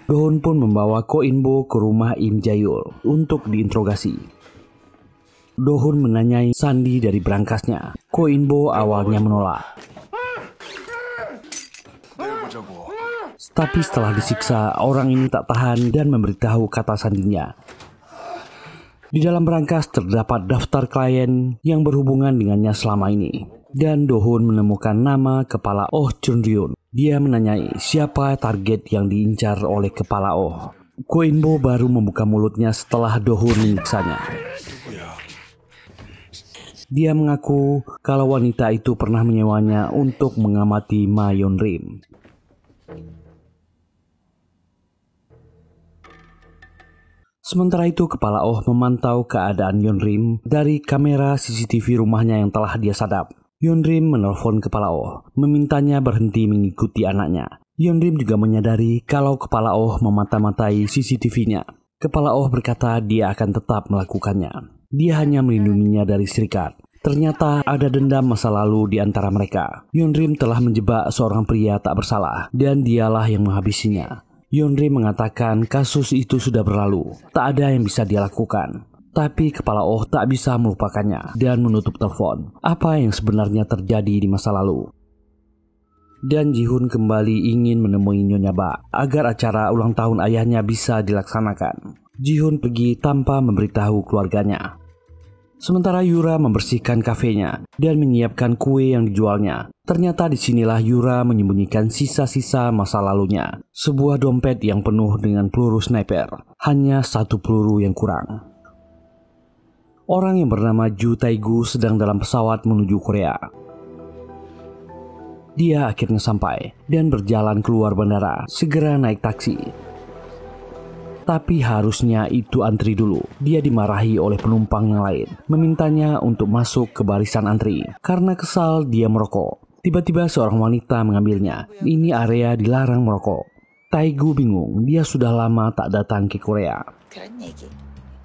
Do-hun pun membawa Ko In-bo ke rumah Im Jae-yul untuk diinterogasi. Do-hun menanyai sandi dari berangkasnya. Ko In-bo awalnya menolak. Tapi setelah disiksa, orang ini tak tahan dan memberitahu kata sandinya. Di dalam berangkas terdapat daftar klien yang berhubungan dengannya selama ini. Dan Do-hun menemukan nama kepala Oh Chun-ryun. Dia menanyai siapa target yang diincar oleh kepala Oh. Ko In-bo baru membuka mulutnya setelah Do-hun menyiksanya. Dia mengaku kalau wanita itu pernah menyewanya untuk mengamati Ma Yeon-rim. Sementara itu, kepala Oh memantau keadaan Yeon-rim dari kamera CCTV rumahnya yang telah dia sadap. Yeon-rim menelpon kepala Oh, memintanya berhenti mengikuti anaknya. Yeon-rim juga menyadari kalau kepala Oh memata-matai CCTV-nya. Kepala Oh berkata dia akan tetap melakukannya. Dia hanya melindunginya dari serikat. Ternyata ada dendam masa lalu di antara mereka. Yeon-rim telah menjebak seorang pria tak bersalah dan dialah yang menghabisinya. Yeon-rim mengatakan kasus itu sudah berlalu, tak ada yang bisa dia lakukan. Tapi kepala Oh tak bisa melupakannya dan menutup telepon. Apa yang sebenarnya terjadi di masa lalu? Dan Ji-hun kembali ingin menemui Nyonya Ba agar acara ulang tahun ayahnya bisa dilaksanakan. Ji-hun pergi tanpa memberitahu keluarganya. Sementara Yura membersihkan kafenya dan menyiapkan kue yang dijualnya. Ternyata disinilah Yura menyembunyikan sisa-sisa masa lalunya. Sebuah dompet yang penuh dengan peluru sniper. Hanya satu peluru yang kurang. Orang yang bernama Ju Taegu sedang dalam pesawat menuju Korea. Dia akhirnya sampai dan berjalan keluar bandara. Segera naik taksi. Tapi harusnya itu antri dulu. Dia dimarahi oleh penumpang yang lain, memintanya untuk masuk ke barisan antri. Karena kesal, dia merokok. Tiba-tiba seorang wanita mengambilnya. Ini area dilarang merokok. Taegu bingung, dia sudah lama tak datang ke Korea.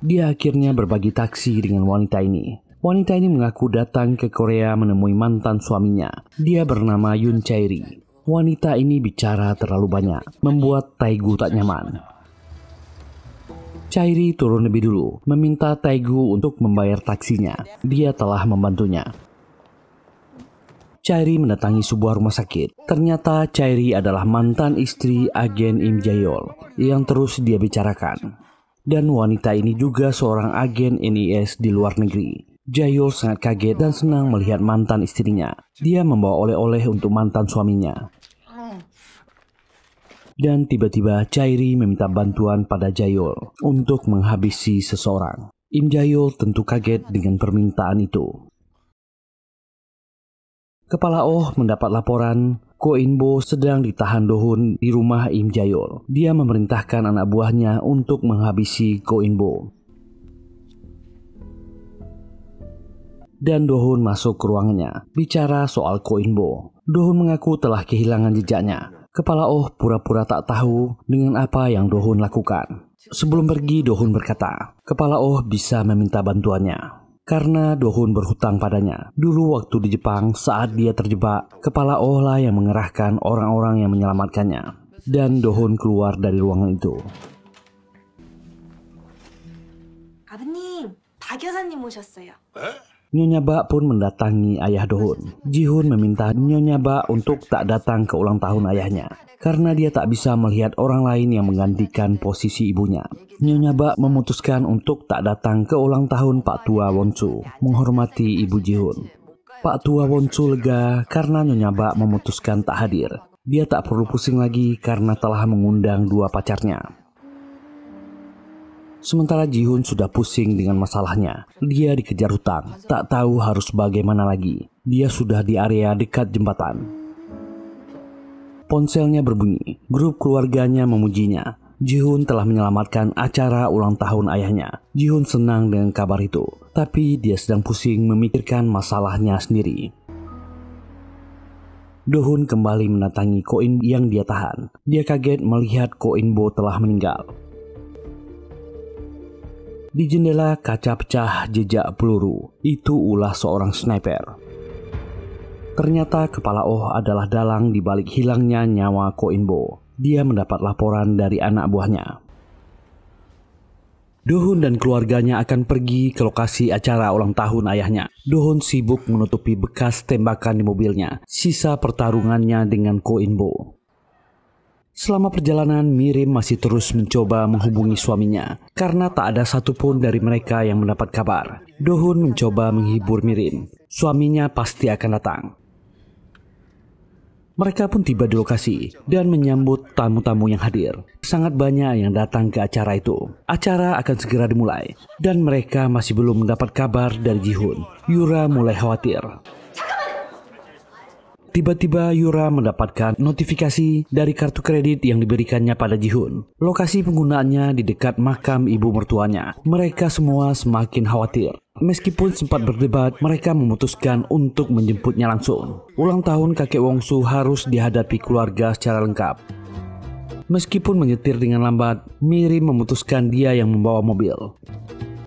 Dia akhirnya berbagi taksi dengan wanita ini. Wanita ini mengaku datang ke Korea menemui mantan suaminya. Dia bernama Yoon Chae-ri. Wanita ini bicara terlalu banyak, membuat Taegu tak nyaman. Chae-ri turun lebih dulu, meminta Taegu untuk membayar taksinya. Dia telah membantunya. Chae-ri mendatangi sebuah rumah sakit. Ternyata Chae-ri adalah mantan istri agen Im Jae-yul yang terus dia bicarakan. Dan wanita ini juga seorang agen NIS di luar negeri. Jae-yul sangat kaget dan senang melihat mantan istrinya. Dia membawa oleh-oleh untuk mantan suaminya. Dan tiba-tiba Chae-ri meminta bantuan pada Jae-yul untuk menghabisi seseorang. Im Jae-yul tentu kaget dengan permintaan itu. Kepala Oh mendapat laporan Ko In-bo sedang ditahan Do-hun di rumah Im Jae-yul. Dia memerintahkan anak buahnya untuk menghabisi Ko In-bo. Dan Do-hun masuk ke ruangannya, bicara soal Ko In-bo. Do-hun mengaku telah kehilangan jejaknya. Kepala Oh pura-pura tak tahu dengan apa yang Do-hun lakukan. Sebelum pergi, Do-hun berkata, Kepala Oh bisa meminta bantuannya. Karena Do-hun berhutang padanya. Dulu waktu di Jepang saat dia terjebak, Kepala Oh lah yang mengerahkan orang-orang yang menyelamatkannya. Dan Do-hun keluar dari ruangan itu. 아버님, 박 여사님 오셨어요. Nyonya Ba pun mendatangi ayah Do-hun. Ji-hun meminta Nyonya Ba untuk tak datang ke ulang tahun ayahnya karena dia tak bisa melihat orang lain yang menggantikan posisi ibunya. Nyonya Ba memutuskan untuk tak datang ke ulang tahun Pak Tua Won-su, menghormati ibu Ji-hun. Pak Tua Won-su lega karena Nyonya Ba memutuskan tak hadir. Dia tak perlu pusing lagi karena telah mengundang dua pacarnya. Sementara Ji-hun sudah pusing dengan masalahnya. Dia dikejar hutang, tak tahu harus bagaimana lagi. Dia sudah di area dekat jembatan. Ponselnya berbunyi, grup keluarganya memujinya. Ji-hun telah menyelamatkan acara ulang tahun ayahnya. Ji-hun senang dengan kabar itu, tapi dia sedang pusing memikirkan masalahnya sendiri. Do-hun kembali mendatangi Ko In yang dia tahan. Dia kaget melihat Ko In-bo telah meninggal. Di jendela kaca pecah jejak peluru. Itu ulah seorang sniper. Ternyata kepala Oh adalah dalang di balik hilangnya nyawa Ko In-bo. Dia mendapat laporan dari anak buahnya. Do-hun dan keluarganya akan pergi ke lokasi acara ulang tahun ayahnya. Do-hun sibuk menutupi bekas tembakan di mobilnya, sisa pertarungannya dengan Ko In-bo. Selama perjalanan, Mirim masih terus mencoba menghubungi suaminya, karena tak ada satupun dari mereka yang mendapat kabar. Do-hun mencoba menghibur Mirim, suaminya pasti akan datang. Mereka pun tiba di lokasi dan menyambut tamu-tamu yang hadir. Sangat banyak yang datang ke acara itu. Acara akan segera dimulai dan mereka masih belum mendapat kabar dari Ji-hoon. Yura mulai khawatir. Tiba-tiba Yura mendapatkan notifikasi dari kartu kredit yang diberikannya pada Ji-hoon. Lokasi penggunaannya di dekat makam ibu mertuanya. Mereka semua semakin khawatir. Meskipun sempat berdebat, mereka memutuskan untuk menjemputnya langsung. Ulang tahun kakek Wongsu harus dihadapi keluarga secara lengkap. Meskipun menyetir dengan lambat, Mirim memutuskan dia yang membawa mobil.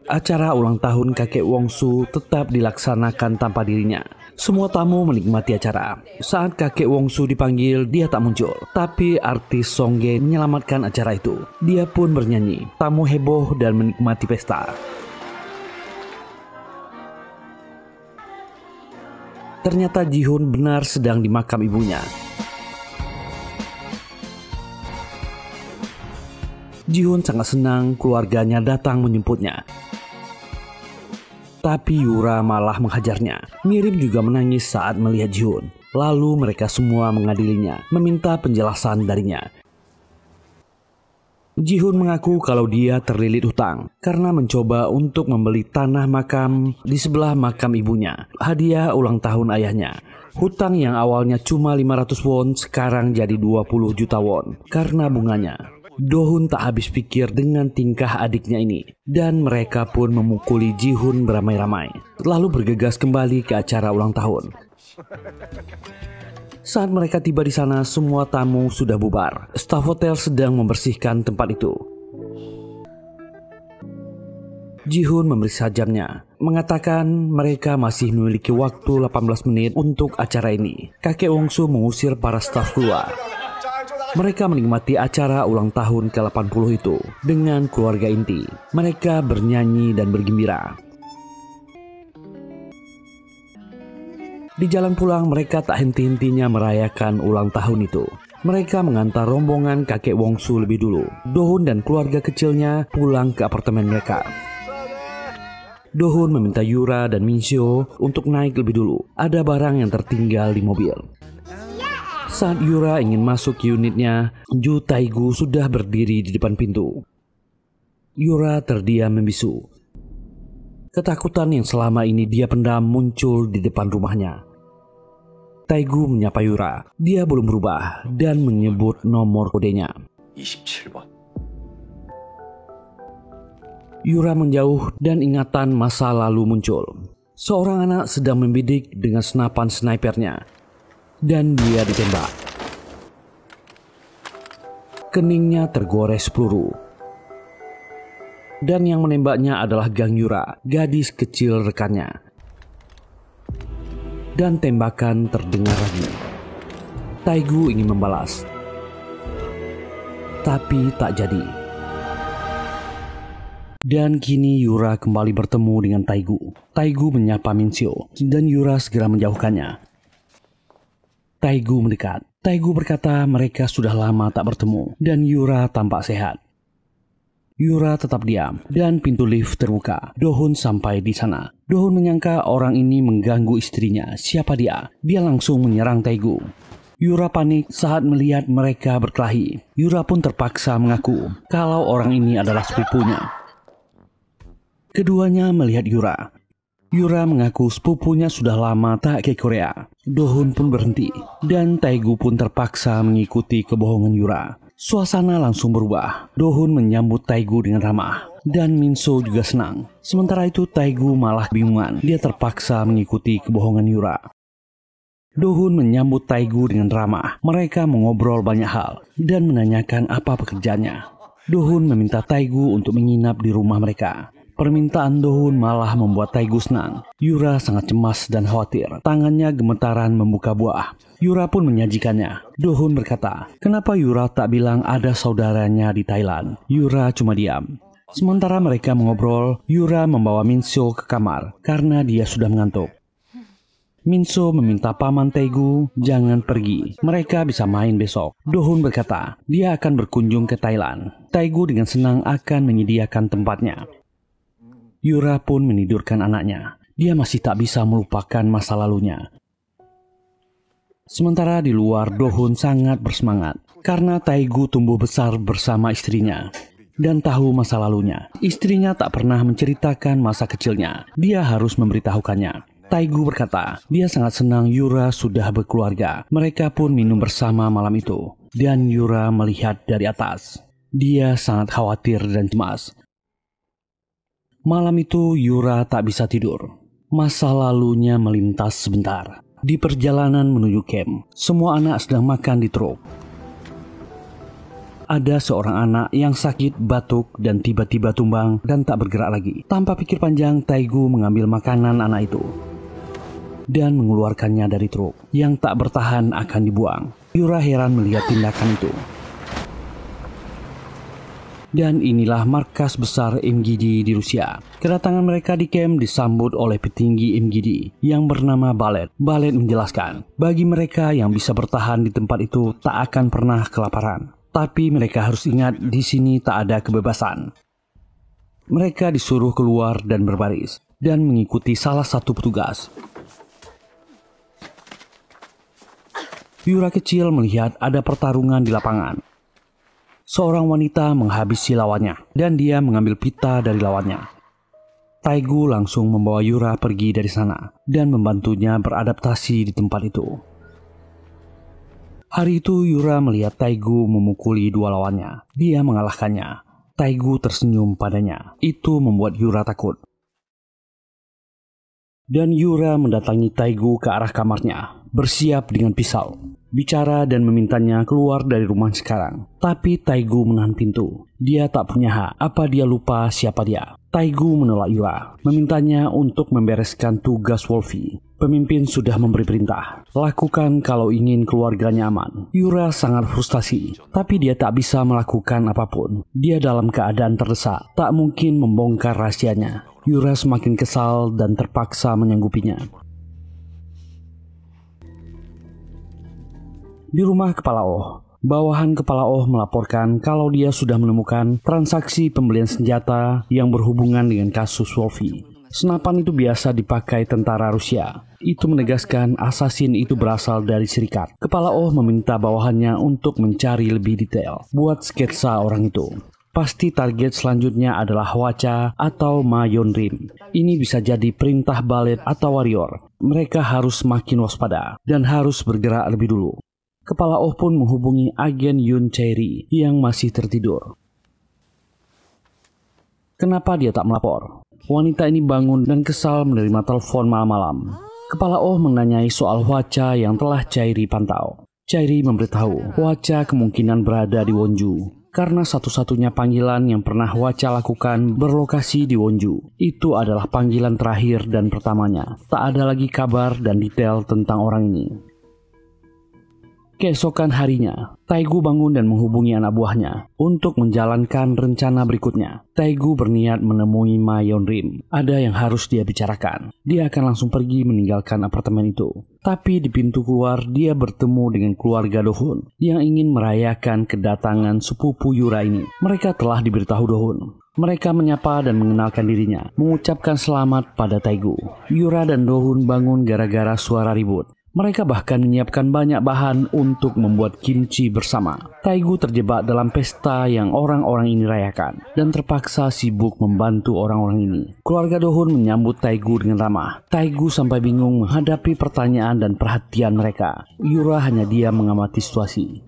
Acara ulang tahun kakek Wongsu tetap dilaksanakan tanpa dirinya. Semua tamu menikmati acara. Saat kakek Wongsu dipanggil, dia tak muncul. Tapi artis Songge menyelamatkan acara itu. Dia pun bernyanyi. Tamu heboh dan menikmati pesta. Ternyata Ji-hoon benar sedang di makam ibunya. Ji-hoon sangat senang keluarganya datang menjemputnya. Tapi Yura malah menghajarnya. Mirim juga menangis saat melihat Ji-hoon. Lalu mereka semua mengadilinya, meminta penjelasan darinya. Ji-hoon mengaku kalau dia terlilit hutang karena mencoba untuk membeli tanah makam di sebelah makam ibunya. Hadiah ulang tahun ayahnya. Hutang yang awalnya cuma 500 won sekarang jadi 20 juta won karena bunganya. Do-hun tak habis pikir dengan tingkah adiknya ini dan mereka pun memukuli Ji-hoon beramai-ramai. Lalu bergegas kembali ke acara ulang tahun. Saat mereka tiba di sana, semua tamu sudah bubar. Staf hotel sedang membersihkan tempat itu. Ji-hoon memeriksa jamnya, mengatakan mereka masih memiliki waktu 18 menit untuk acara ini. Kakek Wongsu mengusir para staf keluar. Mereka menikmati acara ulang tahun ke-80 itu dengan keluarga inti. Mereka bernyanyi dan bergembira. Di jalan pulang mereka tak henti-hentinya merayakan ulang tahun itu. Mereka mengantar rombongan kakek Wongsu lebih dulu. Do-hun dan keluarga kecilnya pulang ke apartemen mereka. Do-hun meminta Yura dan Min-seo untuk naik lebih dulu. Ada barang yang tertinggal di mobil. Saat Yura ingin masuk ke unitnya, Ju Taegu sudah berdiri di depan pintu. Yura terdiam membisu. Ketakutan yang selama ini dia pendam muncul di depan rumahnya. Taegu menyapa Yura. Dia belum berubah dan menyebut nomor kodenya. 27번. Yura menjauh dan ingatan masa lalu muncul. Seorang anak sedang membidik dengan senapan snipernya. Dan dia ditembak. Keningnya tergores peluru. Dan yang menembaknya adalah Gang Yura, gadis kecil rekannya. Dan tembakan terdengar lagi. Taegu ingin membalas, tapi tak jadi. Dan kini Yura kembali bertemu dengan Taegu. Taegu menyapa Min-seo dan Yura segera menjauhkannya. Taegu mendekat. Taegu berkata mereka sudah lama tak bertemu dan Yura tampak sehat. Yura tetap diam dan pintu lift terbuka. Do-hun sampai di sana. Do-hun menyangka orang ini mengganggu istrinya. Siapa dia? Dia langsung menyerang Taegu. Yura panik saat melihat mereka berkelahi. Yura pun terpaksa mengaku kalau orang ini adalah sepupunya. Keduanya melihat Yura. Yura mengaku sepupunya sudah lama tak ke Korea. Do-hun pun berhenti dan Taegu pun terpaksa mengikuti kebohongan Yura. Suasana langsung berubah. Do-hun menyambut Taegu dengan ramah dan Min-seo juga senang. Sementara itu Taegu malah bingungan. Dia terpaksa mengikuti kebohongan Yura. Do-hun menyambut Taegu dengan ramah. Mereka mengobrol banyak hal dan menanyakan apa pekerjaannya. Do-hun meminta Taegu untuk menginap di rumah mereka. Permintaan Dohun malah membuat Taegu senang. Yura sangat cemas dan khawatir. Tangannya gemetaran membuka buah. Yura pun menyajikannya. Dohun berkata, kenapa Yura tak bilang ada saudaranya di Thailand? Yura cuma diam. Sementara mereka mengobrol, Yura membawa Minso ke kamar karena dia sudah mengantuk. Minso meminta paman Taegu jangan pergi. Mereka bisa main besok. Dohun berkata, dia akan berkunjung ke Thailand. Taegu dengan senang akan menyediakan tempatnya. Yura pun menidurkan anaknya. Dia masih tak bisa melupakan masa lalunya. Sementara di luar, Dohun sangat bersemangat karena Taegu tumbuh besar bersama istrinya dan tahu masa lalunya. Istrinya tak pernah menceritakan masa kecilnya. Dia harus memberitahukannya. Taegu berkata, dia sangat senang Yura sudah berkeluarga. Mereka pun minum bersama malam itu. Dan Yura melihat dari atas. Dia sangat khawatir dan cemas. Malam itu Yura tak bisa tidur. Masa lalunya melintas sebentar. Di perjalanan menuju camp, semua anak sedang makan di truk. Ada seorang anak yang sakit, batuk, dan tiba-tiba tumbang dan tak bergerak lagi. Tanpa pikir panjang, Taegu mengambil makanan anak itu dan mengeluarkannya dari truk. Yang tak bertahan akan dibuang. Yura heran melihat tindakan itu. Dan inilah markas besar MGD di Rusia. Kedatangan mereka di camp disambut oleh petinggi MGD yang bernama Balet. Balet menjelaskan, bagi mereka yang bisa bertahan di tempat itu tak akan pernah kelaparan. Tapi mereka harus ingat di sini tak ada kebebasan. Mereka disuruh keluar dan berbaris dan mengikuti salah satu petugas. Yura kecil melihat ada pertarungan di lapangan. Seorang wanita menghabisi lawannya dan dia mengambil pita dari lawannya. Taegu langsung membawa Yura pergi dari sana dan membantunya beradaptasi di tempat itu. Hari itu Yura melihat Taegu memukuli dua lawannya. Dia mengalahkannya. Taegu tersenyum padanya. Itu membuat Yura takut. Dan Yura mendatangi Taegu ke arah kamarnya, bersiap dengan pisau. Bicara dan memintanya keluar dari rumah sekarang. Tapi Taegu menahan pintu. Dia tak punya hak. Apa dia lupa siapa dia? Taegu menolak Yura, memintanya untuk membereskan tugas Wolfie. Pemimpin sudah memberi perintah. Lakukan kalau ingin keluarganya aman. Yura sangat frustasi, tapi dia tak bisa melakukan apapun. Dia dalam keadaan terdesak, tak mungkin membongkar rahasianya. Yura semakin kesal dan terpaksa menyanggupinya. Di rumah Kepala Oh, bawahan Kepala Oh melaporkan kalau dia sudah menemukan transaksi pembelian senjata yang berhubungan dengan kasus Wolfie. Senapan itu biasa dipakai tentara Rusia. Itu menegaskan assassin itu berasal dari serikat. Kepala Oh meminta bawahannya untuk mencari lebih detail, buat sketsa orang itu. Pasti target selanjutnya adalah Hwacha atau Ma Yonrim. Ini bisa jadi perintah Balet atau warrior. Mereka harus semakin waspada dan harus bergerak lebih dulu. Kepala Oh pun menghubungi agen Yoon Chae-ri yang masih tertidur. Kenapa dia tak melapor? Wanita ini bangun dan kesal menerima telepon malam-malam. Kepala Oh menanyai soal Hwacha yang telah Chae-ri pantau. Chae-ri memberitahu Hwacha kemungkinan berada di Wonju. Karena satu-satunya panggilan yang pernah Hwacha lakukan berlokasi di Wonju. Itu adalah panggilan terakhir dan pertamanya. Tak ada lagi kabar dan detail tentang orang ini. Keesokan harinya, Taegu bangun dan menghubungi anak buahnya untuk menjalankan rencana berikutnya. Taegu berniat menemui Ma Yonrim. Ada yang harus dia bicarakan. Dia akan langsung pergi meninggalkan apartemen itu. Tapi di pintu keluar, dia bertemu dengan keluarga Dohun yang ingin merayakan kedatangan sepupu Yura ini. Mereka telah diberitahu Dohun. Mereka menyapa dan mengenalkan dirinya, mengucapkan selamat pada Taegu. Yura dan Dohun bangun gara-gara suara ribut. Mereka bahkan menyiapkan banyak bahan untuk membuat kimchi bersama. Taegu terjebak dalam pesta yang orang-orang ini rayakan dan terpaksa sibuk membantu orang-orang ini. Keluarga Dohun menyambut Taegu dengan ramah. Taegu sampai bingung menghadapi pertanyaan dan perhatian mereka. Yura hanya diam mengamati situasi.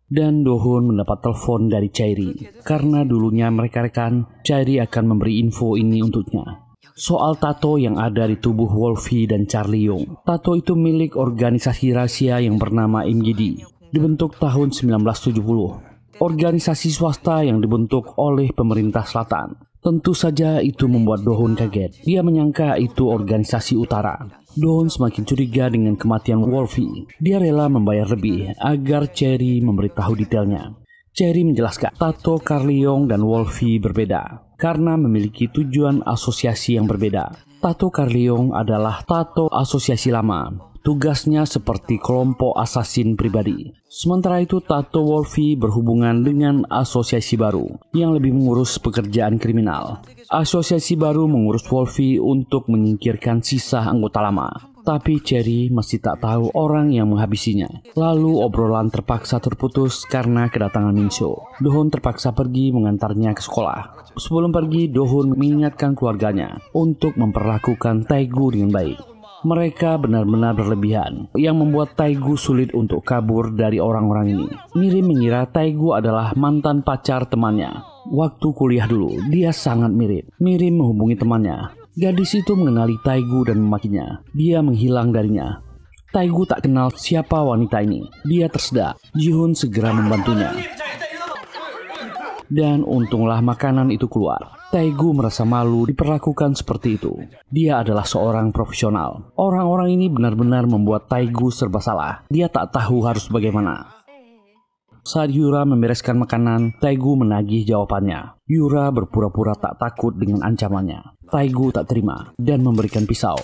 Dan Dohun mendapat telepon dari Chae-ri. Karena dulunya mereka rekan, Chae-ri akan memberi info ini untuknya. Soal tato yang ada di tubuh Wolfie dan Charlie Young. Tato itu milik organisasi rahasia yang bernama MGD. Dibentuk tahun 1970. Organisasi swasta yang dibentuk oleh pemerintah selatan. Tentu saja itu membuat Dohun kaget. Dia menyangka itu organisasi utara. Dohun semakin curiga dengan kematian Wolfie. Dia rela membayar lebih agar Cherry memberitahu detailnya. Cherry menjelaskan Tato Carleong dan Wolfie berbeda karena memiliki tujuan asosiasi yang berbeda. Tato Carleong adalah tato asosiasi lama. Tugasnya seperti kelompok asasin pribadi. Sementara itu Tato Wolfie berhubungan dengan asosiasi baru yang lebih mengurus pekerjaan kriminal. Asosiasi baru mengurus Wolfie untuk menyingkirkan sisa anggota lama. Tapi Cherry masih tak tahu orang yang menghabisinya. Lalu obrolan terpaksa terputus karena kedatangan Minsho. Dohun terpaksa pergi mengantarnya ke sekolah. Sebelum pergi, Dohun mengingatkan keluarganya untuk memperlakukan Taegu dengan baik. Mereka benar-benar berlebihan, yang membuat Taegu sulit untuk kabur dari orang-orang ini. Mirim mengira Taegu adalah mantan pacar temannya. Waktu kuliah dulu, dia sangat mirip. Mirim menghubungi temannya. Gadis itu mengenali Taegu dan memakinya. Dia menghilang darinya. Taegu tak kenal siapa wanita ini. Dia tersedak. Jihun segera membantunya. Dan untunglah makanan itu keluar. Taegu merasa malu diperlakukan seperti itu. Dia adalah seorang profesional. Orang-orang ini benar-benar membuat Taegu serba salah. Dia tak tahu harus bagaimana. Saat Yura membereskan makanan, Taegu menagih jawabannya. Yura berpura-pura tak takut dengan ancamannya. Taegu tak terima dan memberikan pisau.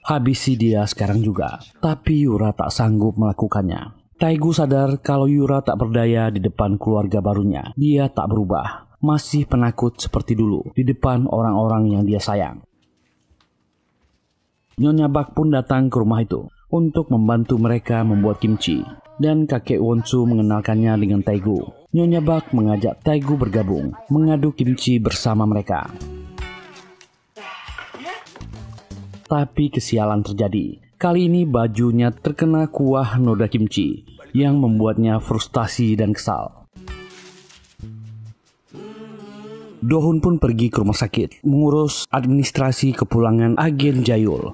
Habisi dia sekarang juga. Tapi Yura tak sanggup melakukannya. Taegu sadar kalau Yura tak berdaya di depan keluarga barunya. Dia tak berubah. Masih penakut seperti dulu di depan orang-orang yang dia sayang. Nyonya Bak pun datang ke rumah itu untuk membantu mereka membuat kimchi. Dan kakek Wonsu mengenalkannya dengan Taegu. Nyonya Bak mengajak Taegu bergabung, mengaduk kimchi bersama mereka. Tapi kesialan terjadi. Kali ini bajunya terkena kuah noda kimchi yang membuatnya frustasi dan kesal. Dohun pun pergi ke rumah sakit mengurus administrasi kepulangan agen Jayul.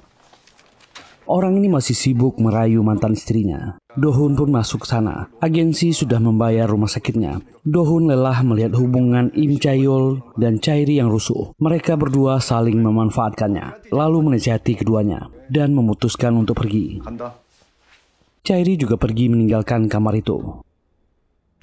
Orang ini masih sibuk merayu mantan istrinya. Dohun pun masuk sana. Agensi sudah membayar rumah sakitnya. Dohun lelah melihat hubungan Im Jayul dan Chairi yang rusuh. Mereka berdua saling memanfaatkannya, lalu menasihati keduanya dan memutuskan untuk pergi. Chairi juga pergi meninggalkan kamar itu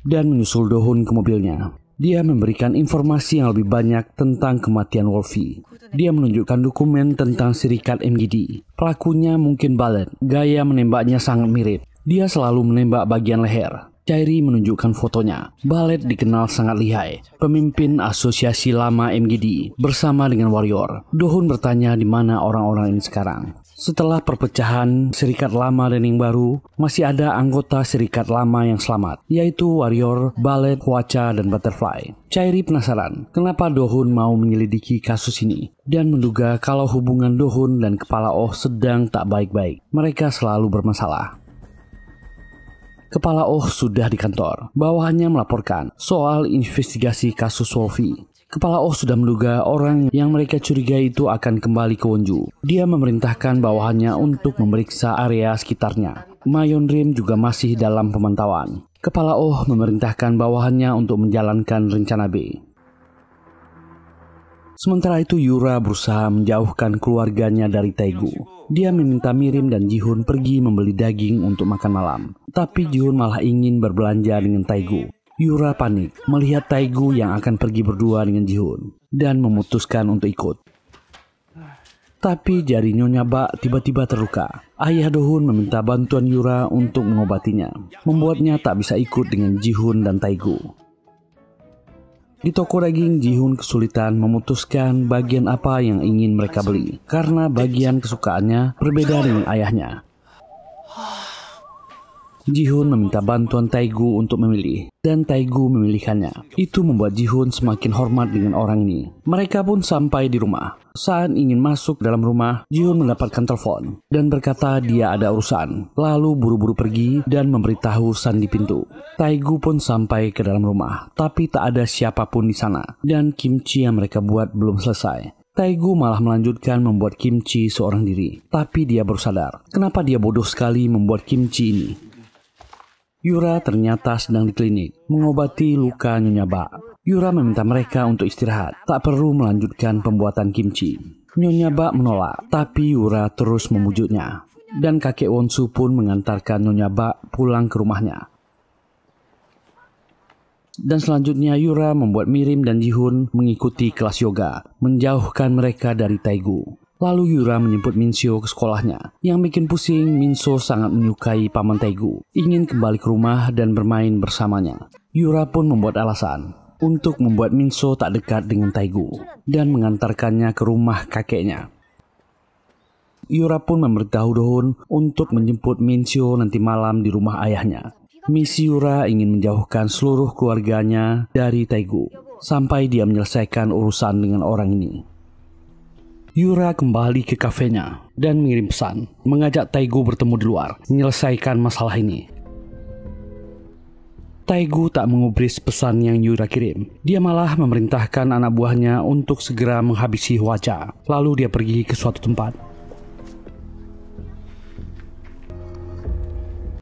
dan menyusul Dohun ke mobilnya. Dia memberikan informasi yang lebih banyak tentang kematian Wolfie. Dia menunjukkan dokumen tentang Serikat MGD. Pelakunya mungkin Ballet. Gaya menembaknya sangat mirip. Dia selalu menembak bagian leher. Chairi menunjukkan fotonya. Ballet dikenal sangat lihai. Pemimpin asosiasi lama MGD bersama dengan Warrior. Dohun bertanya di mana orang-orang ini sekarang. Setelah perpecahan serikat lama dan yang baru, masih ada anggota serikat lama yang selamat, yaitu Warrior, Ballet, Hwacha, dan Butterfly. Chairi penasaran kenapa Dohun mau menyelidiki kasus ini, dan menduga kalau hubungan Dohun dan Kepala Oh sedang tak baik-baik. Mereka selalu bermasalah. Kepala Oh sudah di kantor. Bawahannya melaporkan soal investigasi kasus Wolfie. Kepala Oh sudah menduga orang yang mereka curigai itu akan kembali ke Wonju. Dia memerintahkan bawahannya untuk memeriksa area sekitarnya. Mayonrim juga masih dalam pemantauan. Kepala Oh memerintahkan bawahannya untuk menjalankan rencana B. Sementara itu Yura berusaha menjauhkan keluarganya dari Taegu. Dia meminta Mirim dan Jihun pergi membeli daging untuk makan malam. Tapi Jihun malah ingin berbelanja dengan Taegu. Yura panik melihat Taegu yang akan pergi berdua dengan Jihun dan memutuskan untuk ikut. Tapi jari Nyonya Bak tiba-tiba terluka. Ayah Dohun meminta bantuan Yura untuk mengobatinya, membuatnya tak bisa ikut dengan Jihun dan Taegu. Di toko daging, Jihun kesulitan memutuskan bagian apa yang ingin mereka beli karena bagian kesukaannya berbeda dengan ayahnya. Jihun meminta bantuan Taegu untuk memilih, dan Taegu memilihkannya. Itu membuat Jihun semakin hormat dengan orang ini. Mereka pun sampai di rumah. Saat ingin masuk dalam rumah, Jihun mendapatkan telepon dan berkata dia ada urusan. Lalu buru-buru pergi dan memberitahu San di pintu. Taegu pun sampai ke dalam rumah, tapi tak ada siapapun di sana. Dan kimchi yang mereka buat belum selesai. Taegu malah melanjutkan membuat kimchi seorang diri. Tapi dia baru sadar, kenapa dia bodoh sekali membuat kimchi ini. Yura ternyata sedang di klinik, mengobati luka Nyonya Bak. Yura meminta mereka untuk istirahat, tak perlu melanjutkan pembuatan kimchi. Nyonya Bak menolak, tapi Yura terus memujuknya. Dan kakek Wonsu pun mengantarkan Nyonya Bak pulang ke rumahnya. Dan selanjutnya Yura membuat Mirim dan Jihun mengikuti kelas yoga, menjauhkan mereka dari Taegu. Lalu Yura menjemput Minseo ke sekolahnya. Yang bikin pusing, Minso sangat menyukai paman Taegu, ingin kembali ke rumah dan bermain bersamanya. Yura pun membuat alasan untuk membuat Minso tak dekat dengan Taegu dan mengantarkannya ke rumah kakeknya. Yura pun memberitahu Dohun untuk menjemput Minseo nanti malam di rumah ayahnya. Misi Yura ingin menjauhkan seluruh keluarganya dari Taegu sampai dia menyelesaikan urusan dengan orang ini. Yura kembali ke kafenya dan mengirim pesan, mengajak Taegu bertemu di luar, menyelesaikan masalah ini. Taegu tak mengubris pesan yang Yura kirim. Dia malah memerintahkan anak buahnya untuk segera menghabisi Hwacha. Lalu dia pergi ke suatu tempat.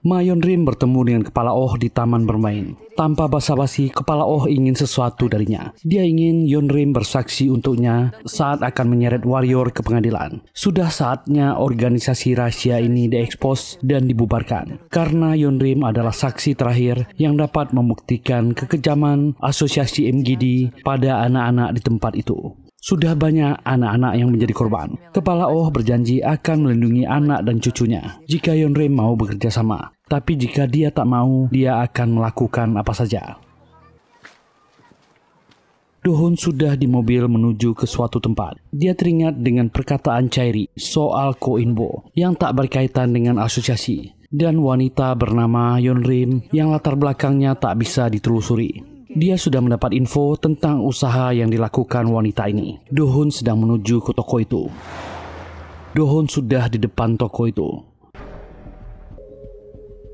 Ma Yeonrim bertemu dengan Kepala Oh di taman bermain. Tanpa basa-basi, Kepala Oh ingin sesuatu darinya. Dia ingin Yeonrim bersaksi untuknya saat akan menyeret warrior ke pengadilan. Sudah saatnya organisasi rahasia ini diekspos dan dibubarkan. Karena Yeonrim adalah saksi terakhir yang dapat membuktikan kekejaman asosiasi MGD pada anak-anak di tempat itu. Sudah banyak anak-anak yang menjadi korban. Kepala Oh berjanji akan melindungi anak dan cucunya jika Yeonrim mau bekerja sama. Tapi jika dia tak mau, dia akan melakukan apa saja. Dohun sudah di mobil menuju ke suatu tempat. Dia teringat dengan perkataan Chairi soal Ko In-bo yang tak berkaitan dengan asosiasi. Dan wanita bernama Yeonrim yang latar belakangnya tak bisa ditelusuri. Dia sudah mendapat info tentang usaha yang dilakukan wanita ini. Dohun sedang menuju ke toko itu. Dohun sudah di depan toko itu.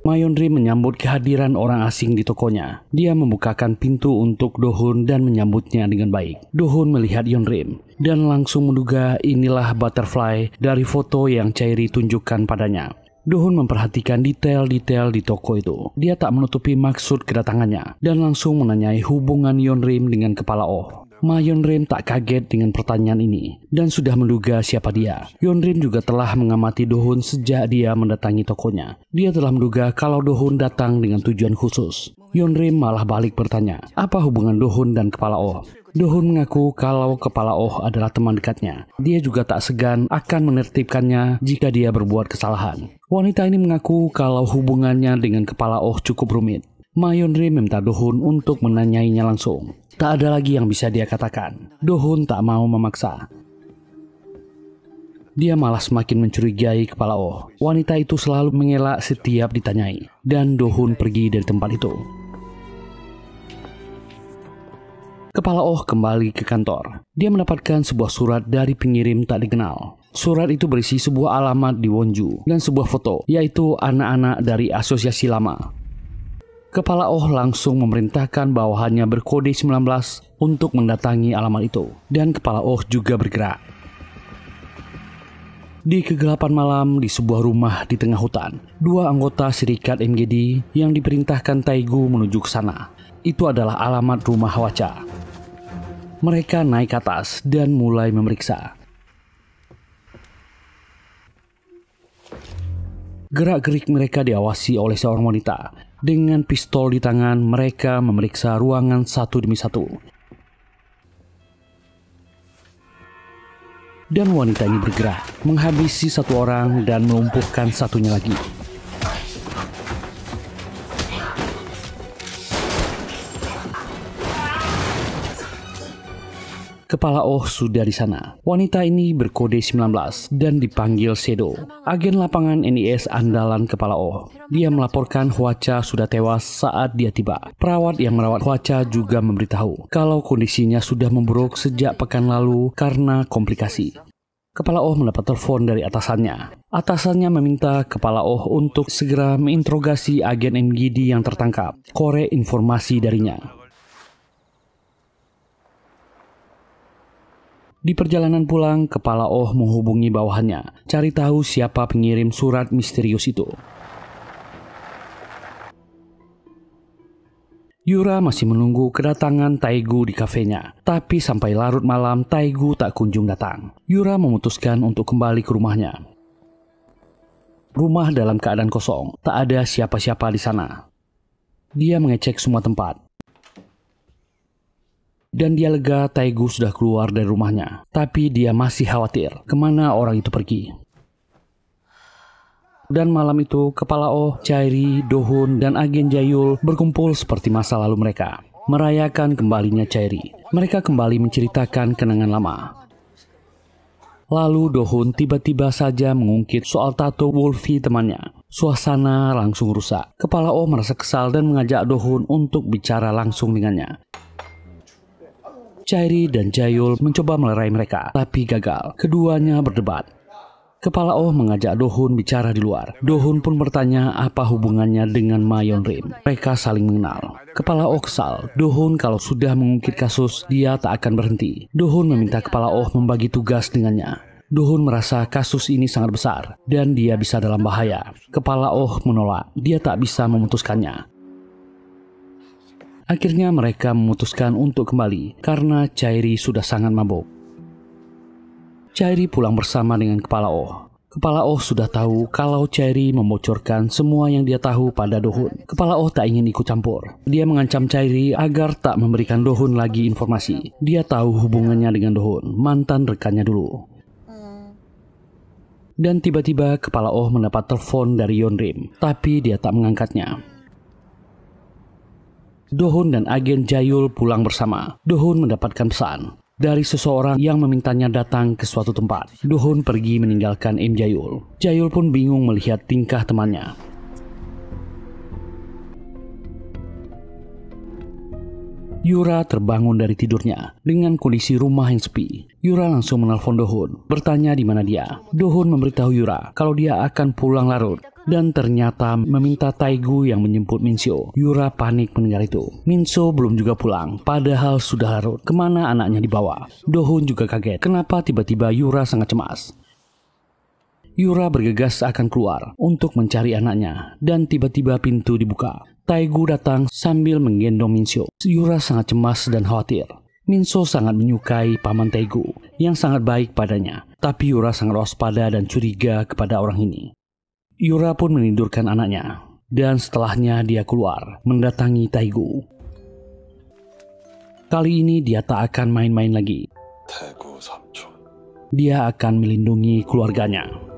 Ma Yeonrim menyambut kehadiran orang asing di tokonya. Dia membukakan pintu untuk Dohun dan menyambutnya dengan baik. Dohun melihat Yeonrim dan langsung menduga inilah butterfly dari foto yang Chairi tunjukkan padanya. Dohun memperhatikan detail-detail di toko itu. Dia tak menutupi maksud kedatangannya dan langsung menanyai hubungan Yeonrim dengan Kepala Oh. Ma Yeonrim tak kaget dengan pertanyaan ini dan sudah menduga siapa dia. Yeonrim juga telah mengamati Dohun sejak dia mendatangi tokonya. Dia telah menduga kalau Dohun datang dengan tujuan khusus. Yeonrim malah balik bertanya, apa hubungan Dohun dan Kepala Oh? Dohun mengaku kalau Kepala Oh adalah teman dekatnya. Dia juga tak segan akan menertibkannya jika dia berbuat kesalahan. Wanita ini mengaku kalau hubungannya dengan Kepala Oh cukup rumit. Ma Yeonrim meminta Dohun untuk menanyainya langsung. Tak ada lagi yang bisa dia katakan. Dohun tak mau memaksa. Dia malah semakin mencurigai Kepala Oh. Wanita itu selalu mengelak setiap ditanyai. Dan Dohun pergi dari tempat itu. Kepala Oh kembali ke kantor. Dia mendapatkan sebuah surat dari pengirim tak dikenal. Surat itu berisi sebuah alamat di Wonju dan sebuah foto, yaitu anak-anak dari asosiasi lama. Kepala Oh langsung memerintahkan bawahannya berkode 19 untuk mendatangi alamat itu. Dan Kepala Oh juga bergerak. Di kegelapan malam di sebuah rumah di tengah hutan, dua anggota serikat MGD yang diperintahkan Taegu menuju ke sana. Itu adalah alamat rumah Hwacha. Mereka naik ke atas dan mulai memeriksa. Gerak-gerik mereka diawasi oleh seorang wanita. Dengan pistol di tangan, mereka memeriksa ruangan satu demi satu. Dan wanita ini bergerak, menghabisi satu orang dan melumpuhkan satunya lagi. Kepala Oh sudah di sana. Wanita ini berkode 19 dan dipanggil Sedo, agen lapangan NIS andalan Kepala Oh. Dia melaporkan Hwacha sudah tewas saat dia tiba. Perawat yang merawat Hwacha juga memberitahu kalau kondisinya sudah memburuk sejak pekan lalu karena komplikasi. Kepala Oh mendapat telepon dari atasannya. Atasannya meminta Kepala Oh untuk segera menginterogasi agen MGD yang tertangkap, korek informasi darinya. Di perjalanan pulang, Kepala Oh menghubungi bawahannya, cari tahu siapa pengirim surat misterius itu. Yura masih menunggu kedatangan Taegu di kafenya. Tapi sampai larut malam, Taegu tak kunjung datang. Yura memutuskan untuk kembali ke rumahnya. Rumah dalam keadaan kosong, tak ada siapa-siapa di sana. Dia mengecek semua tempat. Dan dia lega Taegu sudah keluar dari rumahnya. Tapi dia masih khawatir kemana orang itu pergi. Dan malam itu, Kepala Oh, Chairi, Dohun, dan agen Jayul berkumpul seperti masa lalu mereka, merayakan kembalinya Chairi. Mereka kembali menceritakan kenangan lama. Lalu Dohun tiba-tiba saja mengungkit soal tato Wolfie temannya. Suasana langsung rusak. Kepala Oh merasa kesal dan mengajak Dohun untuk bicara langsung dengannya. Chairi dan Jayul mencoba melerai mereka, tapi gagal. Keduanya berdebat. Kepala Oh mengajak Dohun bicara di luar. Dohun pun bertanya apa hubungannya dengan Ma Yeonrim. Mereka saling mengenal. Kepala Oh kesal. Dohun kalau sudah mengungkit kasus, dia tak akan berhenti. Dohun meminta Kepala Oh membagi tugas dengannya. Dohun merasa kasus ini sangat besar dan dia bisa dalam bahaya. Kepala Oh menolak. Dia tak bisa memutuskannya. Akhirnya mereka memutuskan untuk kembali karena Chairi sudah sangat mabuk. Chairi pulang bersama dengan Kepala Oh. Kepala Oh sudah tahu kalau Chairi membocorkan semua yang dia tahu pada Dohun. Kepala Oh tak ingin ikut campur. Dia mengancam Chairi agar tak memberikan Dohun lagi informasi. Dia tahu hubungannya dengan Dohun, mantan rekannya dulu. Dan tiba-tiba Kepala Oh mendapat telepon dari Yeonrim, tapi dia tak mengangkatnya. Dohun dan agen Jayul pulang bersama. Dohun mendapatkan pesan dari seseorang yang memintanya datang ke suatu tempat. Dohun pergi meninggalkan Im Jayul. Jayul pun bingung melihat tingkah temannya. Yura terbangun dari tidurnya dengan kondisi rumah yang sepi. Yura langsung menelpon Dohun, bertanya di mana dia. Dohun memberitahu Yura kalau dia akan pulang larut dan ternyata meminta Taegu yang menjemput Minseo. Yura panik mendengar itu. Minseo belum juga pulang, padahal sudah larut. Kemana anaknya dibawa? Dohun juga kaget. Kenapa tiba-tiba Yura sangat cemas? Yura bergegas akan keluar untuk mencari anaknya dan tiba-tiba pintu dibuka. Taegu datang sambil menggendong Minseo. Yura sangat cemas dan khawatir. Minseo sangat menyukai paman Taegu yang sangat baik padanya. Tapi Yura sangat waspada dan curiga kepada orang ini. Yura pun menidurkan anaknya. Dan setelahnya dia keluar mendatangi Taegu. Kali ini dia tak akan main-main lagi. Dia akan melindungi keluarganya.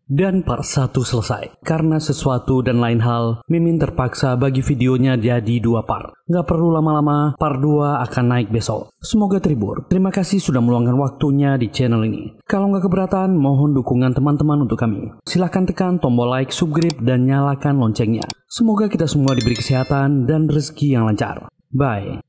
Dan part 1 selesai. Karena sesuatu dan lain hal, Mimin terpaksa bagi videonya jadi 2 part. Gak perlu lama-lama, part 2 akan naik besok. Semoga terhibur. Terima kasih sudah meluangkan waktunya di channel ini. Kalau gak keberatan, mohon dukungan teman-teman untuk kami. Silahkan tekan tombol like, subscribe, dan nyalakan loncengnya. Semoga kita semua diberi kesehatan dan rezeki yang lancar. Bye.